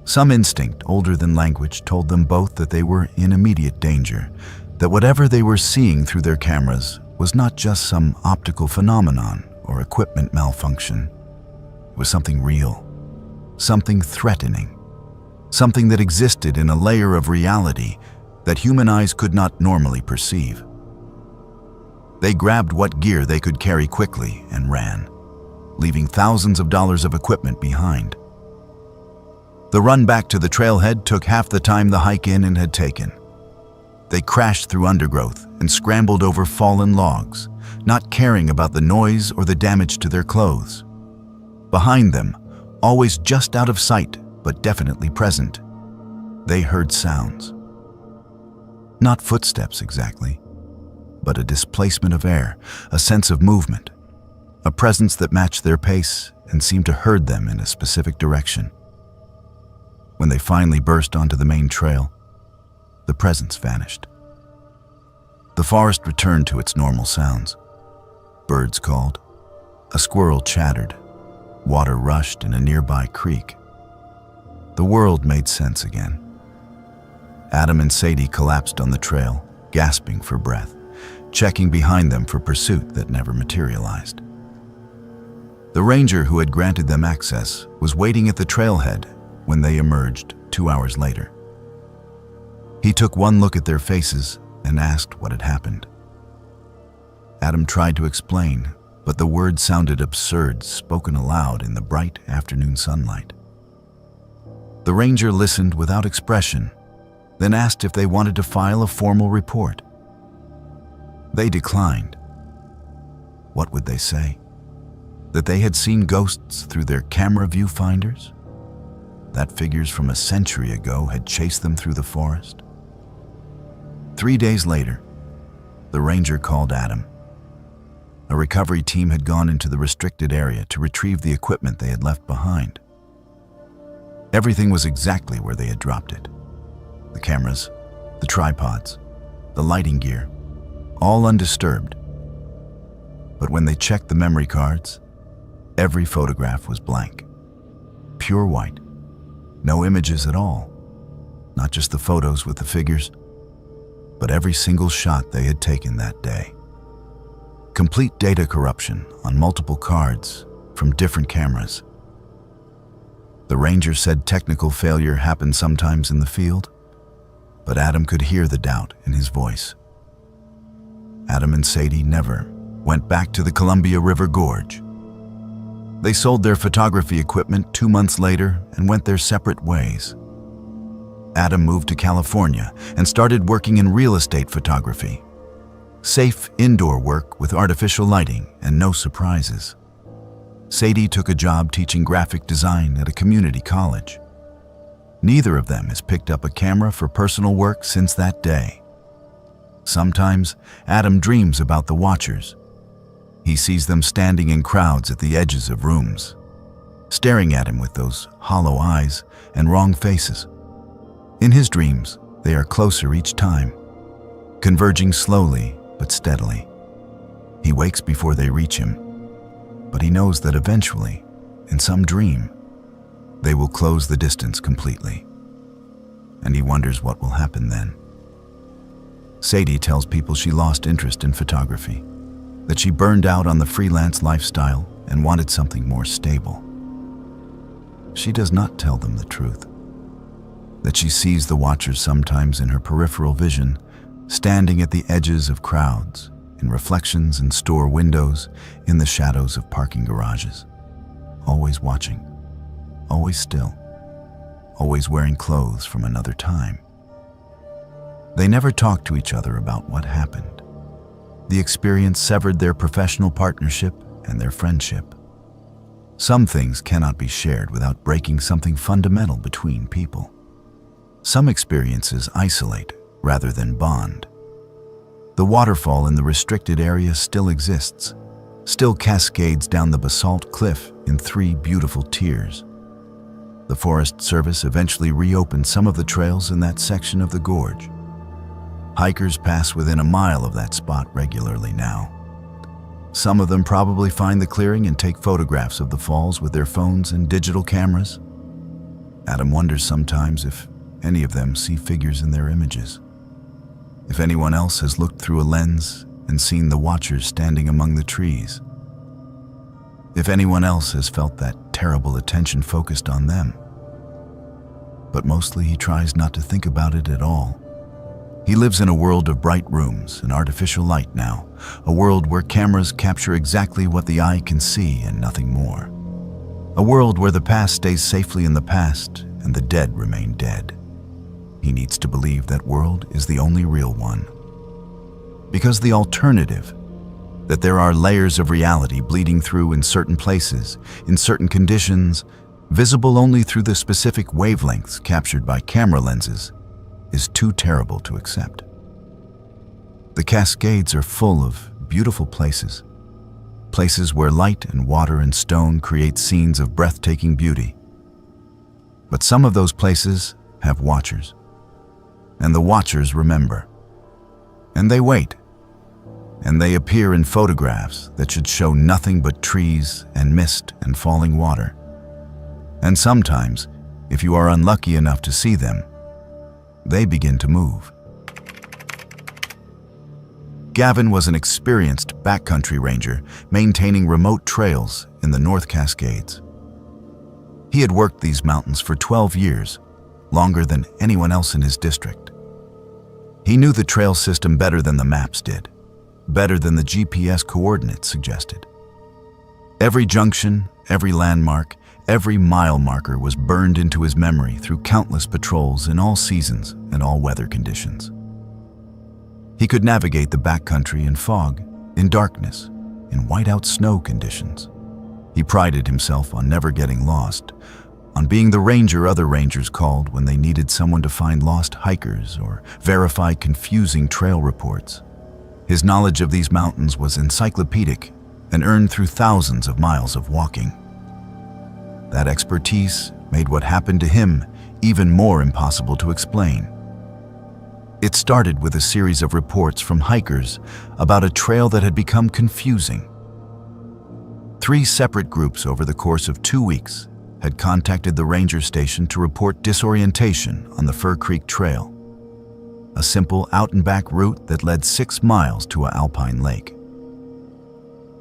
Some instinct older than language told them both that they were in immediate danger, that whatever they were seeing through their cameras was not just some optical phenomenon or equipment malfunction. It was something real, something threatening, something that existed in a layer of reality that human eyes could not normally perceive. They grabbed what gear they could carry quickly and ran, leaving thousands of dollars of equipment behind. The run back to the trailhead took half the time the hike in had taken. They crashed through undergrowth and scrambled over fallen logs, not caring about the noise or the damage to their clothes. Behind them, always just out of sight but definitely present, they heard sounds. Not footsteps exactly, but a displacement of air, a sense of movement, a presence that matched their pace and seemed to herd them in a specific direction. When they finally burst onto the main trail, the presence vanished. The forest returned to its normal sounds. Birds called, a squirrel chattered, water rushed in a nearby creek. The world made sense again. Adam and Sadie collapsed on the trail, gasping for breath, checking behind them for pursuit that never materialized. The ranger who had granted them access was waiting at the trailhead when they emerged 2 hours later. He took one look at their faces and asked what had happened. Adam tried to explain, but the words sounded absurd, spoken aloud in the bright afternoon sunlight. The ranger listened without expression, then asked if they wanted to file a formal report. They declined. What would they say? That they had seen ghosts through their camera viewfinders? That figures from a century ago had chased them through the forest? 3 days later, the ranger called Adam. A recovery team had gone into the restricted area to retrieve the equipment they had left behind. Everything was exactly where they had dropped it. The cameras, the tripods, the lighting gear, all undisturbed. But when they checked the memory cards, every photograph was blank. Pure white. No images at all. Not just the photos with the figures, but every single shot they had taken that day. Complete data corruption on multiple cards from different cameras. The ranger said technical failure happened sometimes in the field, but Adam could hear the doubt in his voice. Adam and Sadie never went back to the Columbia River Gorge. They sold their photography equipment 2 months later and went their separate ways. Adam moved to California and started working in real estate photography. Safe indoor work with artificial lighting and no surprises. Sadie took a job teaching graphic design at a community college. Neither of them has picked up a camera for personal work since that day. Sometimes Adam dreams about the watchers. He sees them standing in crowds at the edges of rooms, staring at him with those hollow eyes and wrong faces. In his dreams, they are closer each time, converging slowly but steadily. He wakes before they reach him, but he knows that eventually, in some dream, they will close the distance completely. And he wonders what will happen then. Sadie tells people she lost interest in photography, that she burned out on the freelance lifestyle and wanted something more stable. She does not tell them the truth, that she sees the watchers sometimes in her peripheral vision, standing at the edges of crowds, in reflections in store windows, in the shadows of parking garages, always watching, always still, always wearing clothes from another time. They never talked to each other about what happened. The experience severed their professional partnership and their friendship. Some things cannot be shared without breaking something fundamental between people. Some experiences isolate rather than bond. The waterfall in the restricted area still exists, still cascades down the basalt cliff in 3 beautiful tiers. The Forest Service eventually reopened some of the trails in that section of the gorge. Hikers pass within a mile of that spot regularly now. Some of them probably find the clearing and take photographs of the falls with their phones and digital cameras. Adam wonders sometimes if any of them see figures in their images. If anyone else has looked through a lens and seen the watchers standing among the trees. If anyone else has felt that terrible attention focused on them. But mostly he tries not to think about it at all. He lives in a world of bright rooms and artificial light now, a world where cameras capture exactly what the eye can see and nothing more. A world where the past stays safely in the past and the dead remain dead. He needs to believe that world is the only real one. Because the alternative, that there are layers of reality bleeding through in certain places, in certain conditions, visible only through the specific wavelengths captured by camera lenses, is too terrible to accept. The Cascades are full of beautiful places, places where light and water and stone create scenes of breathtaking beauty. But some of those places have watchers, and the watchers remember, and they wait, and they appear in photographs that should show nothing but trees and mist and falling water. And sometimes, if you are unlucky enough to see them, they begin to move. Gavin was an experienced backcountry ranger maintaining remote trails in the North Cascades. He had worked these mountains for 12 years, longer than anyone else in his district. He knew the trail system better than the maps did, better than the GPS coordinates suggested. Every junction, every landmark, every mile marker was burned into his memory through countless patrols in all seasons and all weather conditions. He could navigate the backcountry in fog, in darkness, in whiteout snow conditions. He prided himself on never getting lost, on being the ranger other rangers called when they needed someone to find lost hikers or verify confusing trail reports. His knowledge of these mountains was encyclopedic and earned through thousands of miles of walking. That expertise made what happened to him even more impossible to explain. It started with a series of reports from hikers about a trail that had become confusing. 3 separate groups over the course of 2 weeks had contacted the ranger station to report disorientation on the Fir Creek Trail, a simple out-and-back route that led 6 miles to an alpine lake.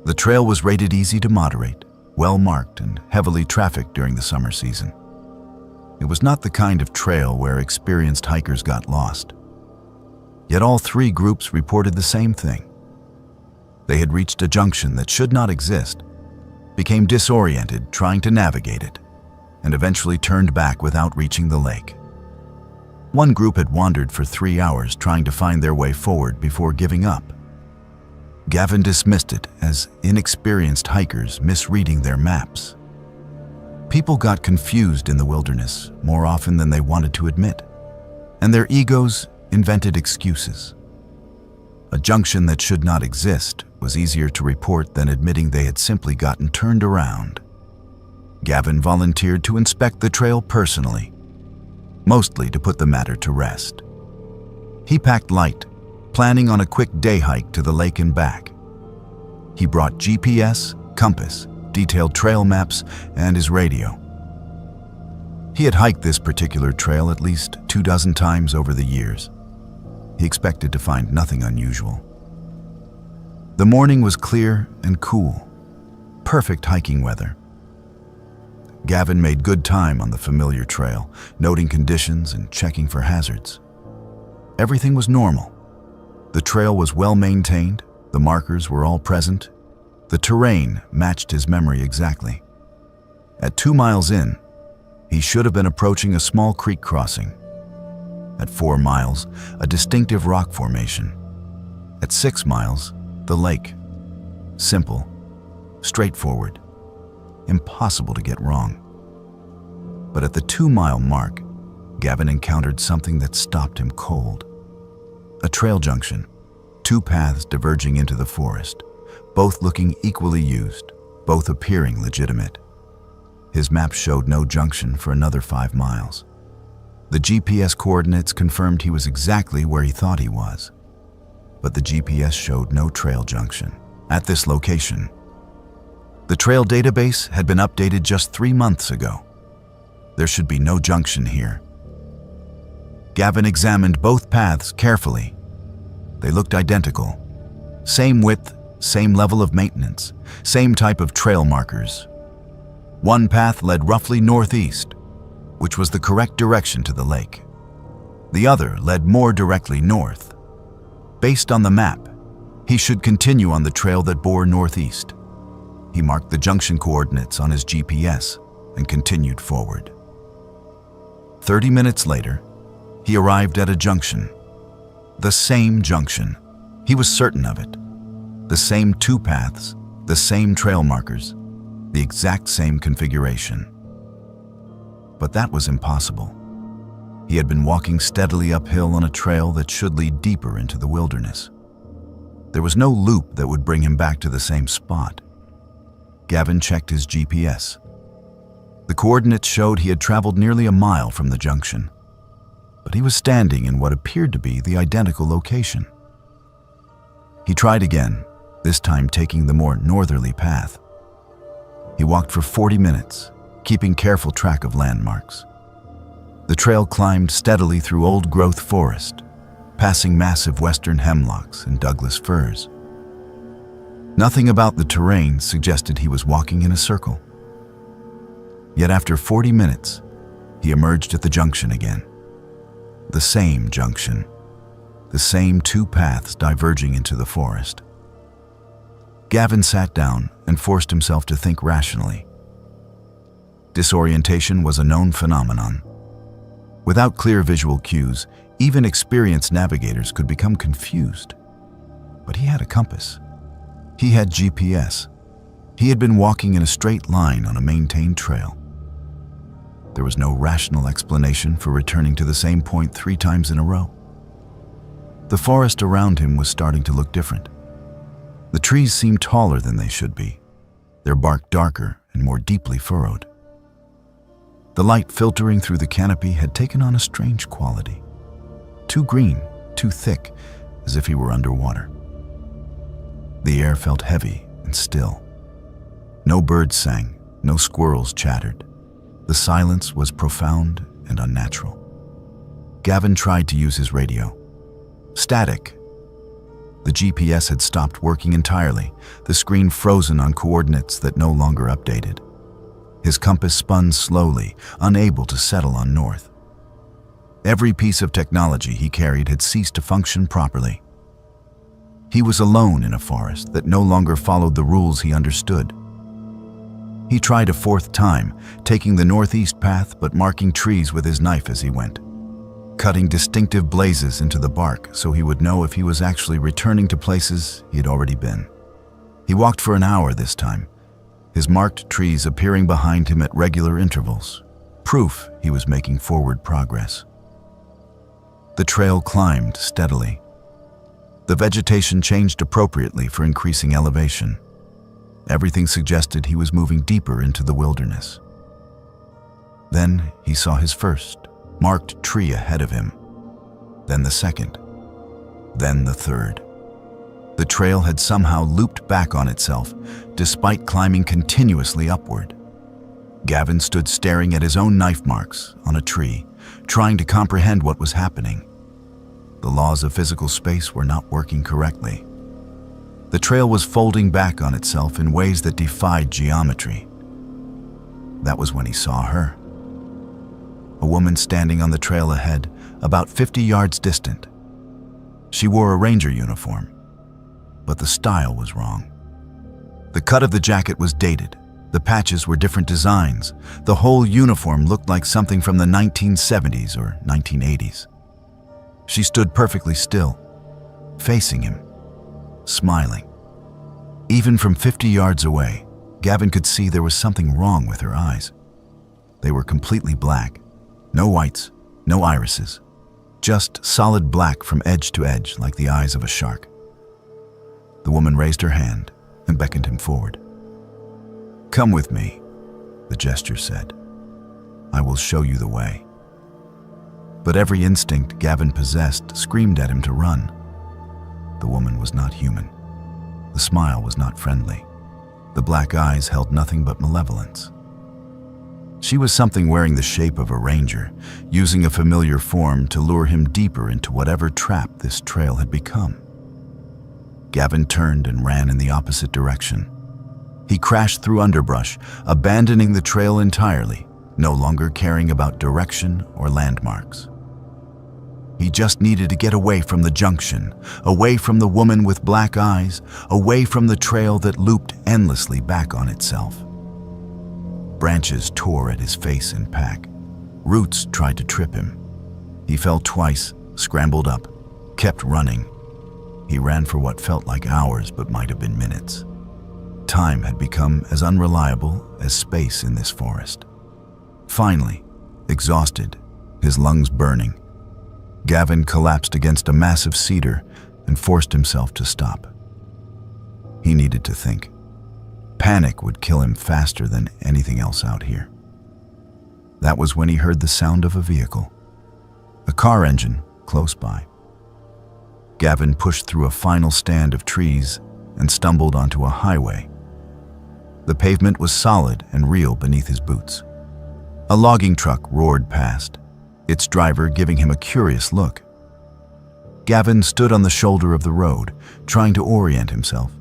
The trail was rated easy to moderate, well-marked and heavily trafficked during the summer season. It was not the kind of trail where experienced hikers got lost. Yet all 3 groups reported the same thing. They had reached a junction that should not exist, became disoriented trying to navigate it, and eventually turned back without reaching the lake. One group had wandered for 3 hours trying to find their way forward before giving up. Gavin dismissed it as inexperienced hikers misreading their maps. People got confused in the wilderness more often than they wanted to admit, and their egos invented excuses. A junction that should not exist was easier to report than admitting they had simply gotten turned around. Gavin volunteered to inspect the trail personally, mostly to put the matter to rest. He packed light, planning on a quick day hike to the lake and back. He brought GPS, compass, detailed trail maps, and his radio. He had hiked this particular trail at least 24 times over the years. He expected to find nothing unusual. The morning was clear and cool, perfect hiking weather. Gavin made good time on the familiar trail, noting conditions and checking for hazards. Everything was normal. The trail was well maintained, the markers were all present, the terrain matched his memory exactly. At 2 miles in, he should have been approaching a small creek crossing. At 4 miles, a distinctive rock formation. At 6 miles, the lake. Simple, straightforward, impossible to get wrong. But at the 2-mile mark, Gavin encountered something that stopped him cold. A trail junction, 2 paths diverging into the forest, both looking equally used, both appearing legitimate. His map showed no junction for another 5 miles. The GPS coordinates confirmed he was exactly where he thought he was. But the GPS showed no trail junction at this location. The trail database had been updated just 3 months ago. There should be no junction here. Gavin examined both paths carefully. They looked identical. Same width, same level of maintenance, same type of trail markers. One path led roughly northeast, which was the correct direction to the lake. The other led more directly north. Based on the map, he should continue on the trail that bore northeast. He marked the junction coordinates on his GPS and continued forward. 30 minutes later, he arrived at a junction. The same junction. He was certain of it. The same 2 paths, the same trail markers, the exact same configuration. But that was impossible. He had been walking steadily uphill on a trail that should lead deeper into the wilderness. There was no loop that would bring him back to the same spot. Gavin checked his GPS. The coordinates showed he had traveled nearly a mile from the junction, but he was standing in what appeared to be the identical location. He tried again, this time taking the more northerly path. He walked for 40 minutes, keeping careful track of landmarks. The trail climbed steadily through old-growth forest, passing massive western hemlocks and Douglas firs. Nothing about the terrain suggested he was walking in a circle. Yet after 40 minutes, he emerged at the junction again. The same junction, the same 2 paths diverging into the forest. Gavin sat down and forced himself to think rationally. Disorientation was a known phenomenon. Without clear visual cues, even experienced navigators could become confused. But he had a compass. He had GPS. He had been walking in a straight line on a maintained trail. There was no rational explanation for returning to the same point 3 times in a row. The forest around him was starting to look different. The trees seemed taller than they should be, their bark darker and more deeply furrowed. The light filtering through the canopy had taken on a strange quality. Too green, too thick, as if he were underwater. The air felt heavy and still. No birds sang, no squirrels chattered. The silence was profound and unnatural. Gavin tried to use his radio. Static. The GPS had stopped working entirely, the screen frozen on coordinates that no longer updated. His compass spun slowly, unable to settle on north. Every piece of technology he carried had ceased to function properly. He was alone in a forest that no longer followed the rules he understood. He tried a fourth time, taking the northeast path but marking trees with his knife as he went, cutting distinctive blazes into the bark so he would know if he was actually returning to places he had already been. He walked for an hour this time, his marked trees appearing behind him at regular intervals, proof he was making forward progress. The trail climbed steadily. The vegetation changed appropriately for increasing elevation. Everything suggested he was moving deeper into the wilderness. Then he saw his first marked tree ahead of him, then the second, then the third. The trail had somehow looped back on itself, despite climbing continuously upward. Gavin stood staring at his own knife marks on a tree, trying to comprehend what was happening. The laws of physical space were not working correctly. The trail was folding back on itself in ways that defied geometry. That was when he saw her. A woman standing on the trail ahead, about 50 yards distant. She wore a ranger uniform, but the style was wrong. The cut of the jacket was dated. The patches were different designs. The whole uniform looked like something from the 1970s or 1980s. She stood perfectly still, facing him, smiling. Even from 50 yards away, Gavin could see there was something wrong with her eyes. They were completely black. No whites, no irises. Just solid black from edge to edge like the eyes of a shark. The woman raised her hand and beckoned him forward. "Come with me," the gesture said. "I will show you the way." But every instinct Gavin possessed screamed at him to run. The woman was not human. The smile was not friendly. The black eyes held nothing but malevolence. She was something wearing the shape of a ranger, using a familiar form to lure him deeper into whatever trap this trail had become. Gavin turned and ran in the opposite direction. He crashed through underbrush, abandoning the trail entirely, no longer caring about direction or landmarks. He just needed to get away from the junction, away from the woman with black eyes, away from the trail that looped endlessly back on itself. Branches tore at his face and pack. Roots tried to trip him. He fell twice, scrambled up, kept running. He ran for what felt like hours but might have been minutes. Time had become as unreliable as space in this forest. Finally, exhausted, his lungs burning, Gavin collapsed against a massive cedar and forced himself to stop. He needed to think. Panic would kill him faster than anything else out here. That was when he heard the sound of a vehicle, a car engine close by. Gavin pushed through a final stand of trees and stumbled onto a highway. The pavement was solid and real beneath his boots. A logging truck roared past, its driver giving him a curious look. Gavin stood on the shoulder of the road, trying to orient himself.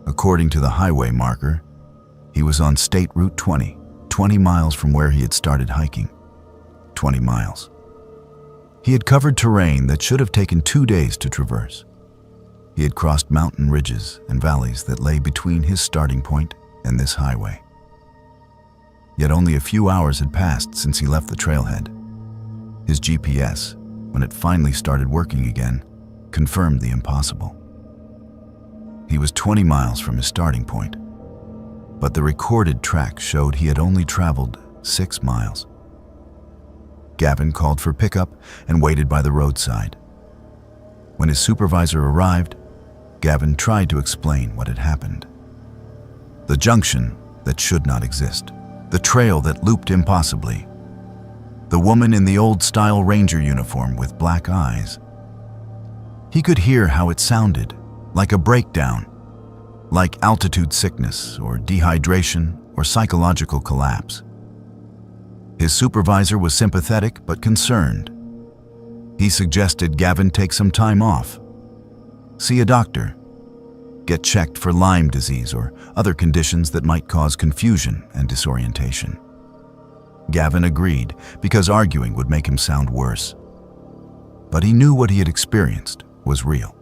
According to the highway marker, he was on State Route 20 miles from where he had started hiking. 20 miles. He had covered terrain that should have taken 2 days to traverse. He had crossed mountain ridges and valleys that lay between his starting point and this highway. Yet only a few hours had passed since he left the trailhead. His GPS, when it finally started working again, confirmed the impossible. He was 20 miles from his starting point, but the recorded track showed he had only traveled 6 miles. Gavin called for pickup and waited by the roadside. When his supervisor arrived, Gavin tried to explain what had happened. The junction that should not exist. The trail that looped impossibly. The woman in the old-style ranger uniform with black eyes. He could hear how it sounded, like a breakdown, like altitude sickness or dehydration or psychological collapse. His supervisor was sympathetic but concerned. He suggested Gavin take some time off, see a doctor, get checked for Lyme disease or other conditions that might cause confusion and disorientation. Gavin agreed because arguing would make him sound worse. But he knew what he had experienced was real.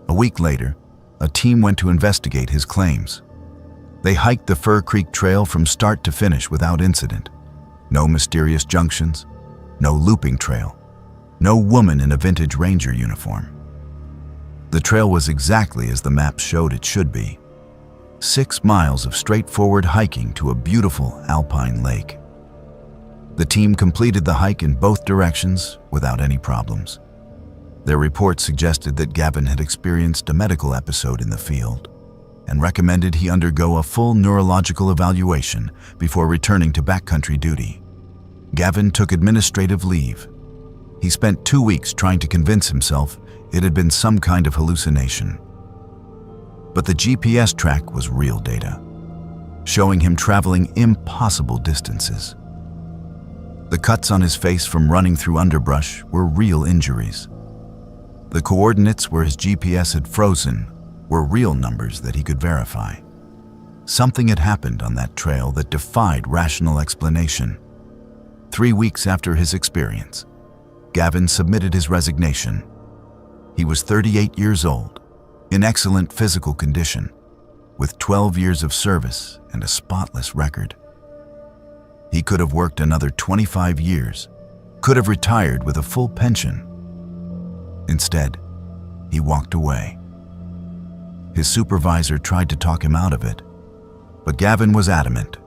A week later, a team went to investigate his claims. They hiked the Fir Creek Trail from start to finish without incident. No mysterious junctions, no looping trail, no woman in a vintage ranger uniform. The trail was exactly as the maps showed it should be. 6 miles of straightforward hiking to a beautiful alpine lake. The team completed the hike in both directions without any problems. Their report suggested that Gavin had experienced a medical episode in the field and recommended he undergo a full neurological evaluation before returning to backcountry duty. Gavin took administrative leave. He spent 2 weeks trying to convince himself it had been some kind of hallucination. But the GPS track was real data, showing him traveling impossible distances. The cuts on his face from running through underbrush were real injuries. The coordinates where his GPS had frozen were real numbers that he could verify. Something had happened on that trail that defied rational explanation. 3 weeks after his experience, Gavin submitted his resignation. He was 38 years old, in excellent physical condition, with 12 years of service and a spotless record. He could have worked another 25 years, could have retired with a full pension. Instead, he walked away. His supervisor tried to talk him out of it, but Gavin was adamant.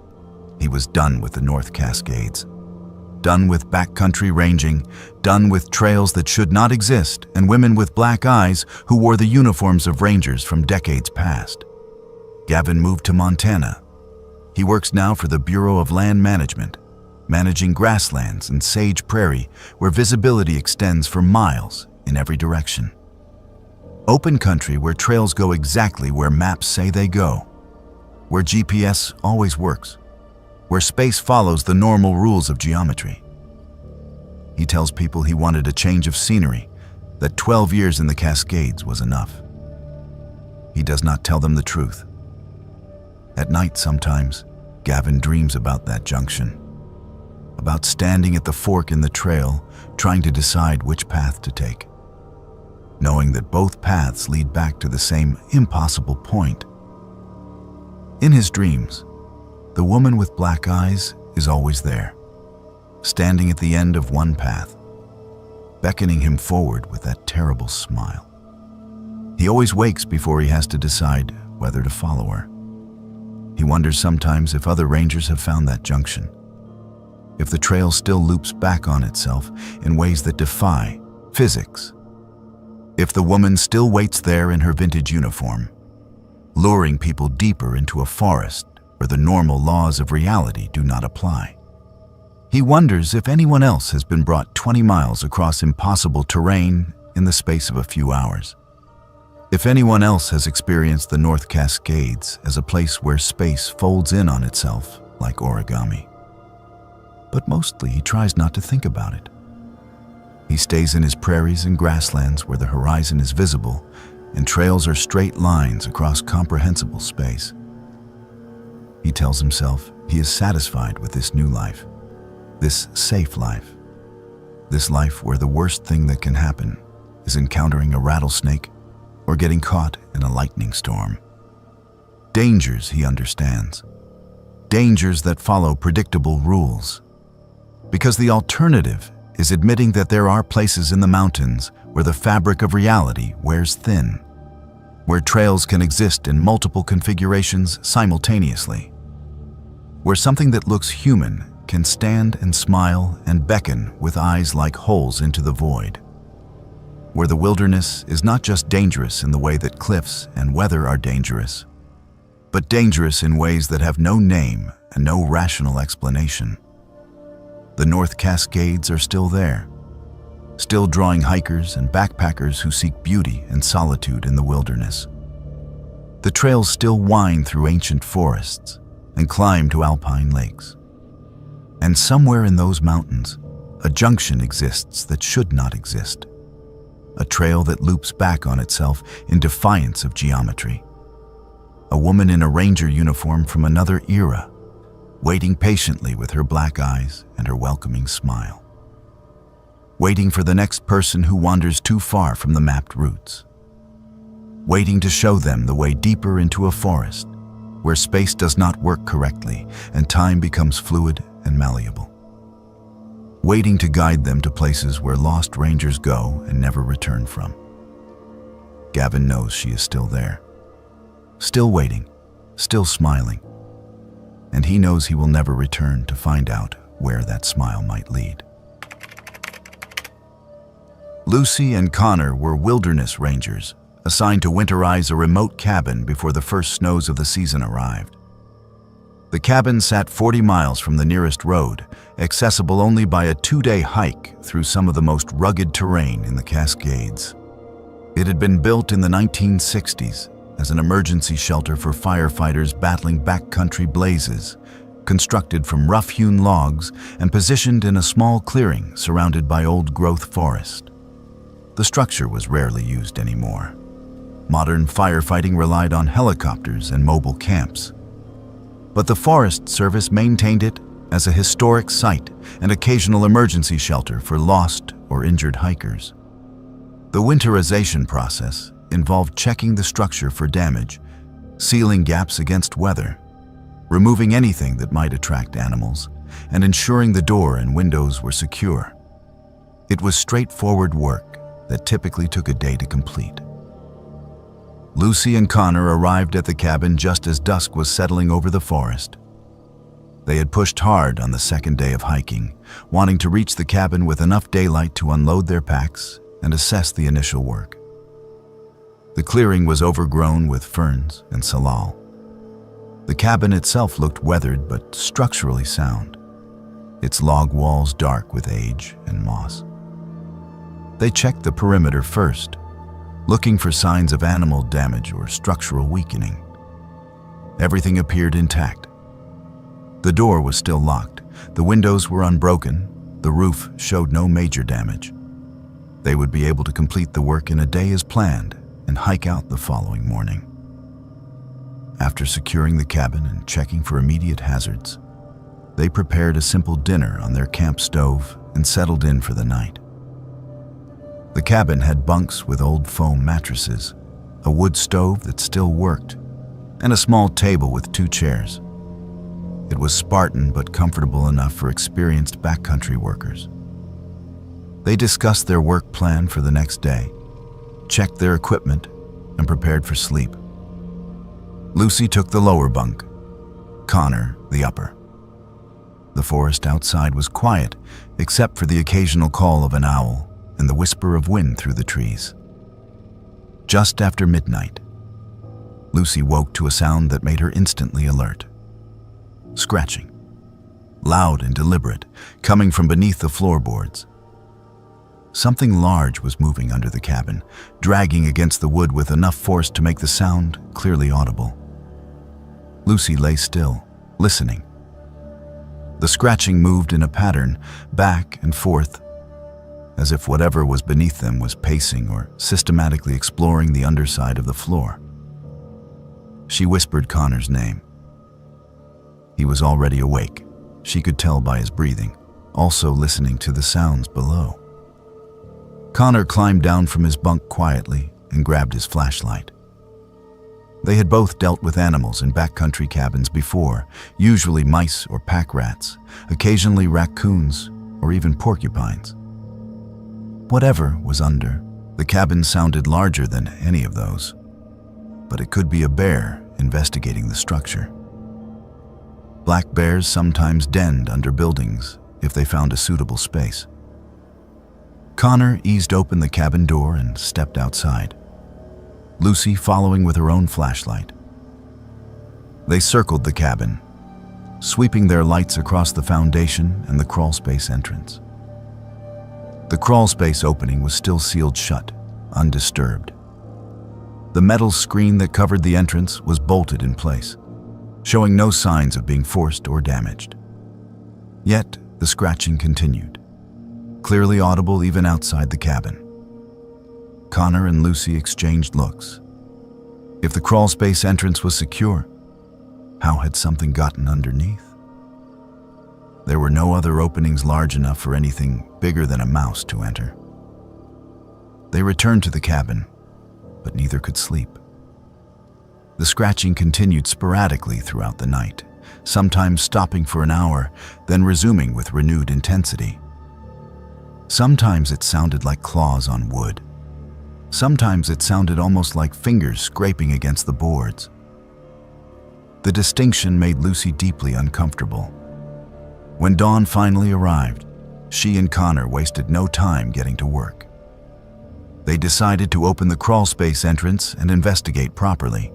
He was done with the North Cascades, done with backcountry ranging, done with trails that should not exist and women with black eyes who wore the uniforms of rangers from decades past. Gavin moved to Montana. He works now for the Bureau of Land Management, managing grasslands and sage prairie where visibility extends for miles in every direction. Open country where trails go exactly where maps say they go, where GPS always works, where space follows the normal rules of geometry. He tells people he wanted a change of scenery, that 12 years in the Cascades was enough. He does not tell them the truth. At night sometimes, Gavin dreams about that junction, about standing at the fork in the trail, trying to decide which path to take, knowing that both paths lead back to the same impossible point. In his dreams, the woman with black eyes is always there, standing at the end of one path, beckoning him forward with that terrible smile. He always wakes before he has to decide whether to follow her. He wonders sometimes if other rangers have found that junction, if the trail still loops back on itself in ways that defy physics, if the woman still waits there in her vintage uniform, luring people deeper into a forest where the normal laws of reality do not apply. He wonders if anyone else has been brought 20 miles across impossible terrain in the space of a few hours. If anyone else has experienced the North Cascades as a place where space folds in on itself like origami. But mostly he tries not to think about it. He stays in his prairies and grasslands where the horizon is visible and trails are straight lines across comprehensible space. He tells himself he is satisfied with this new life, this safe life, this life where the worst thing that can happen is encountering a rattlesnake or getting caught in a lightning storm. Dangers he understands, dangers that follow predictable rules, because the alternative is admitting that there are places in the mountains where the fabric of reality wears thin, where trails can exist in multiple configurations simultaneously, where something that looks human can stand and smile and beckon with eyes like holes into the void. where the wilderness is not just dangerous in the way that cliffs and weather are dangerous, but dangerous in ways that have no name and no rational explanation. The North Cascades are still there, still drawing hikers and backpackers who seek beauty and solitude in the wilderness. The trails still wind through ancient forests and climb to alpine lakes. And somewhere in those mountains, a junction exists that should not exist. A trail that loops back on itself in defiance of geometry. A woman in a ranger uniform from another era, waiting patiently with her black eyes and her welcoming smile. Waiting for the next person who wanders too far from the mapped routes. Waiting to show them the way deeper into a forest, where space does not work correctly and time becomes fluid and malleable. Waiting to guide them to places where lost rangers go and never return from. Gavin knows she is still there, still waiting, still smiling, and he knows he will never return to find out where that smile might lead. Lucy and Connor were wilderness rangers, assigned to winterize a remote cabin before the first snows of the season arrived. The cabin sat 40 miles from the nearest road, accessible only by a 2-day hike through some of the most rugged terrain in the Cascades. It had been built in the 1960s as an emergency shelter for firefighters battling backcountry blazes, constructed from rough-hewn logs and positioned in a small clearing surrounded by old-growth forest. The structure was rarely used anymore. Modern firefighting relied on helicopters and mobile camps. But the Forest Service maintained it as a historic site and occasional emergency shelter for lost or injured hikers. The winterization process involved checking the structure for damage, sealing gaps against weather, removing anything that might attract animals, and ensuring the door and windows were secure. It was straightforward work that typically took a day to complete. Lucy and Connor arrived at the cabin just as dusk was settling over the forest. They had pushed hard on the second day of hiking, wanting to reach the cabin with enough daylight to unload their packs and assess the initial work. The clearing was overgrown with ferns and salal. The cabin itself looked weathered but structurally sound, its log walls dark with age and moss. They checked the perimeter first, looking for signs of animal damage or structural weakening. Everything appeared intact. The door was still locked, the windows were unbroken, the roof showed no major damage. They would be able to complete the work in a day as planned and hike out the following morning. After securing the cabin and checking for immediate hazards, they prepared a simple dinner on their camp stove and settled in for the night. The cabin had bunks with old foam mattresses, a wood stove that still worked, and a small table with 2 chairs. It was Spartan but comfortable enough for experienced backcountry workers. They discussed their work plan for the next day, checked their equipment, and prepared for sleep. Lucy took the lower bunk, Connor the upper. The forest outside was quiet, except for the occasional call of an owl and the whisper of wind through the trees. Just after midnight, Lucy woke to a sound that made her instantly alert. Scratching, loud and deliberate, coming from beneath the floorboards. Something large was moving under the cabin, dragging against the wood with enough force to make the sound clearly audible. Lucy lay still, listening. The scratching moved in a pattern, back and forth, as if whatever was beneath them was pacing or systematically exploring the underside of the floor. She whispered Connor's name. He was already awake, she could tell by his breathing, also listening to the sounds below. Connor climbed down from his bunk quietly and grabbed his flashlight. They had both dealt with animals in backcountry cabins before, usually mice or pack rats, occasionally raccoons or even porcupines. Whatever was under, the cabin sounded larger than any of those, but it could be a bear investigating the structure. Black bears sometimes denned under buildings if they found a suitable space. Connor eased open the cabin door and stepped outside, Lucy following with her own flashlight. They circled the cabin, sweeping their lights across the foundation and the crawlspace entrance. The crawlspace opening was still sealed shut, undisturbed. The metal screen that covered the entrance was bolted in place, showing no signs of being forced or damaged. Yet, the scratching continued, clearly audible even outside the cabin. Connor and Lucy exchanged looks. If the crawlspace entrance was secure, how had something gotten underneath? There were no other openings large enough for anything bigger than a mouse to enter. They returned to the cabin, but neither could sleep. The scratching continued sporadically throughout the night, sometimes stopping for an hour, then resuming with renewed intensity. Sometimes it sounded like claws on wood. Sometimes it sounded almost like fingers scraping against the boards. The distinction made Lucy deeply uncomfortable. When dawn finally arrived, she and Connor wasted no time getting to work. They decided to open the crawlspace entrance and investigate properly.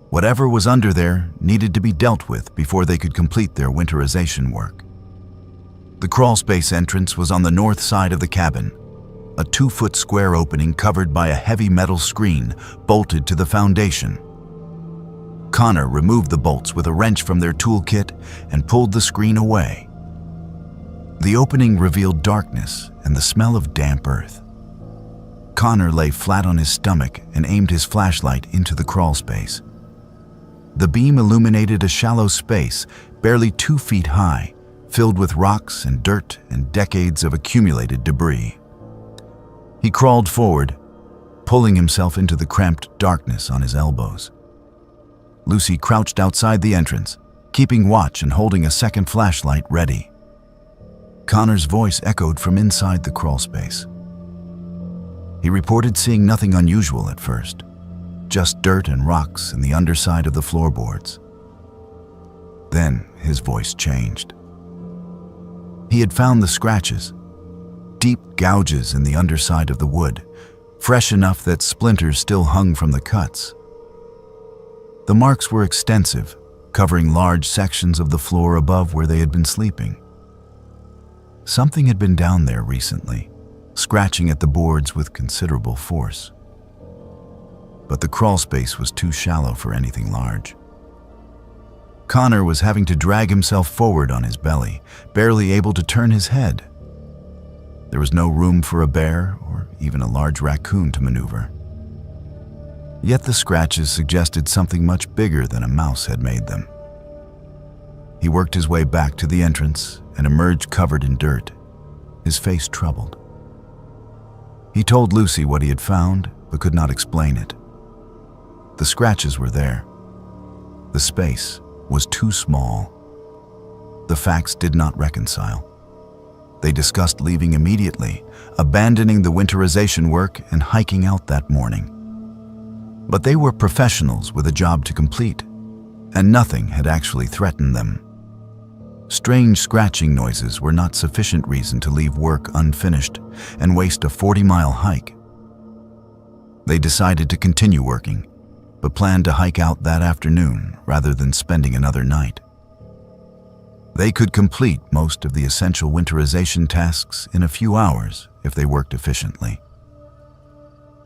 Whatever was under there needed to be dealt with before they could complete their winterization work. The crawlspace entrance was on the north side of the cabin, a 2-foot square opening covered by a heavy metal screen bolted to the foundation. Connor removed the bolts with a wrench from their toolkit and pulled the screen away. The opening revealed darkness and the smell of damp earth. Connor lay flat on his stomach and aimed his flashlight into the crawlspace. The beam illuminated a shallow space, barely 2 feet high, filled with rocks and dirt and decades of accumulated debris. He crawled forward, pulling himself into the cramped darkness on his elbows. Lucy crouched outside the entrance, keeping watch and holding a second flashlight ready. Connor's voice echoed from inside the crawlspace. He reported seeing nothing unusual at first, just dirt and rocks in the underside of the floorboards. Then his voice changed. He had found the scratches, deep gouges in the underside of the wood, fresh enough that splinters still hung from the cuts. The marks were extensive, covering large sections of the floor above where they had been sleeping. Something had been down there recently, scratching at the boards with considerable force. But the crawlspace was too shallow for anything large. Connor was having to drag himself forward on his belly, barely able to turn his head. There was no room for a bear or even a large raccoon to maneuver. Yet the scratches suggested something much bigger than a mouse had made them. He worked his way back to the entrance and emerged covered in dirt, his face troubled. He told Lucy what he had found, but could not explain it. The scratches were there. The space was too small. The facts did not reconcile. They discussed leaving immediately, abandoning the winterization work and hiking out that morning. But they were professionals with a job to complete, and nothing had actually threatened them. Strange scratching noises were not sufficient reason to leave work unfinished and waste a 40-mile hike. They decided to continue working, but planned to hike out that afternoon rather than spending another night. They could complete most of the essential winterization tasks in a few hours if they worked efficiently.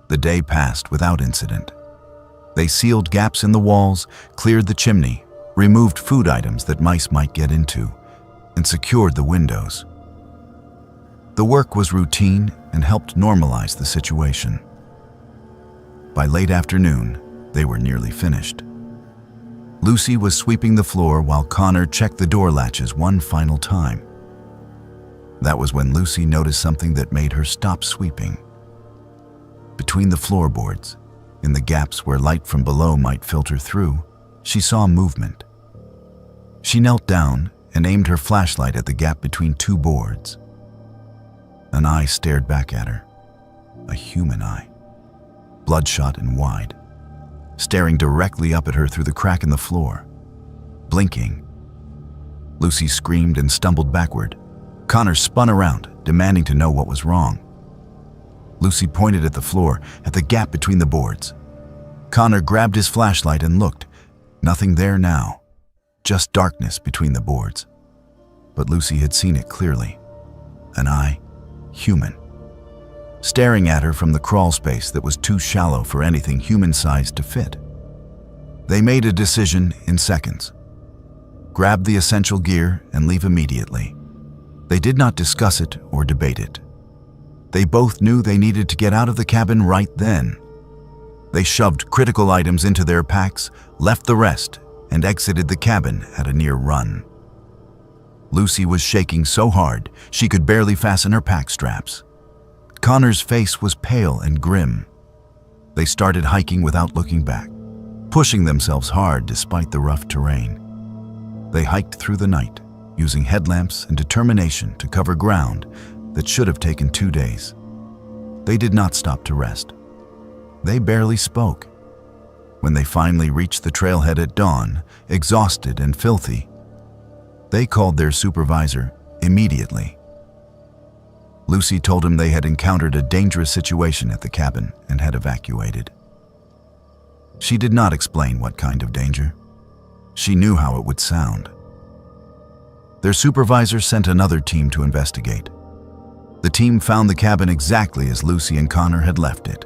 The day passed without incident. They sealed gaps in the walls, cleared the chimney, removed food items that mice might get into, and secured the windows. The work was routine and helped normalize the situation. By late afternoon, they were nearly finished. Lucy was sweeping the floor while Connor checked the door latches one final time. That was when Lucy noticed something that made her stop sweeping. Between the floorboards, in the gaps where light from below might filter through, she saw movement. She knelt down and aimed her flashlight at the gap between 2 boards. An eye stared back at her, a human eye, bloodshot and wide, staring directly up at her through the crack in the floor, blinking. Lucy screamed and stumbled backward. Connor spun around, demanding to know what was wrong. Lucy pointed at the floor, at the gap between the boards. Connor grabbed his flashlight and looked. Nothing there now, just darkness between the boards. But Lucy had seen it clearly. An eye, human, staring at her from the crawl space that was too shallow for anything human-sized to fit. They made a decision in seconds. Grab the essential gear and leave immediately. They did not discuss it or debate it. They both knew they needed to get out of the cabin right then. They shoved critical items into their packs, left the rest, and exited the cabin at a near run. Lucy was shaking so hard she could barely fasten her pack straps. Connor's face was pale and grim. They started hiking without looking back, pushing themselves hard despite the rough terrain. They hiked through the night, using headlamps and determination to cover ground that should have taken 2 days. They did not stop to rest. They barely spoke. When they finally reached the trailhead at dawn, exhausted and filthy, they called their supervisor immediately. Lucy told him they had encountered a dangerous situation at the cabin and had evacuated. She did not explain what kind of danger. She knew how it would sound. Their supervisor sent another team to investigate. The team found the cabin exactly as Lucy and Connor had left it.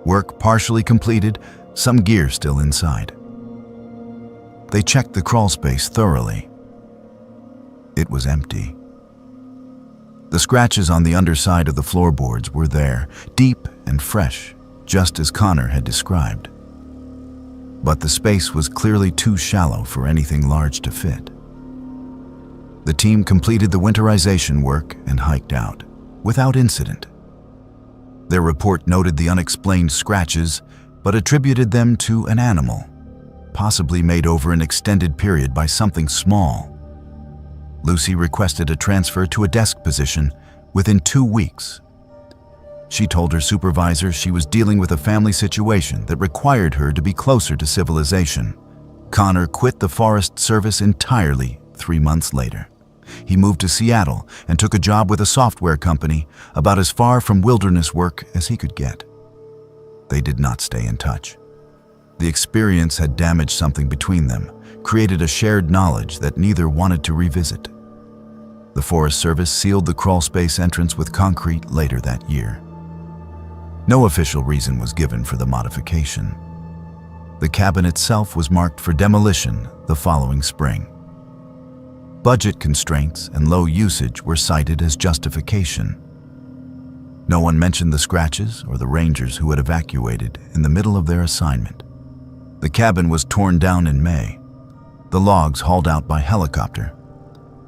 Work partially completed, some gear still inside. They checked the crawl space thoroughly. It was empty. The scratches on the underside of the floorboards were there, deep and fresh, just as Connor had described. But the space was clearly too shallow for anything large to fit. The team completed the winterization work and hiked out, without incident. Their report noted the unexplained scratches, but attributed them to an animal, possibly made over an extended period by something small. Lucy requested a transfer to a desk position within 2 weeks. She told her supervisor she was dealing with a family situation that required her to be closer to civilization. Connor quit the Forest Service entirely 3 months later. He moved to Seattle and took a job with a software company about as far from wilderness work as he could get. They did not stay in touch. The experience had damaged something between them, created a shared knowledge that neither wanted to revisit. The Forest Service sealed the crawlspace entrance with concrete later that year. No official reason was given for the modification. The cabin itself was marked for demolition the following spring. Budget constraints and low usage were cited as justification. No one mentioned the scratches or the rangers who had evacuated in the middle of their assignment. The cabin was torn down in May, the logs hauled out by helicopter,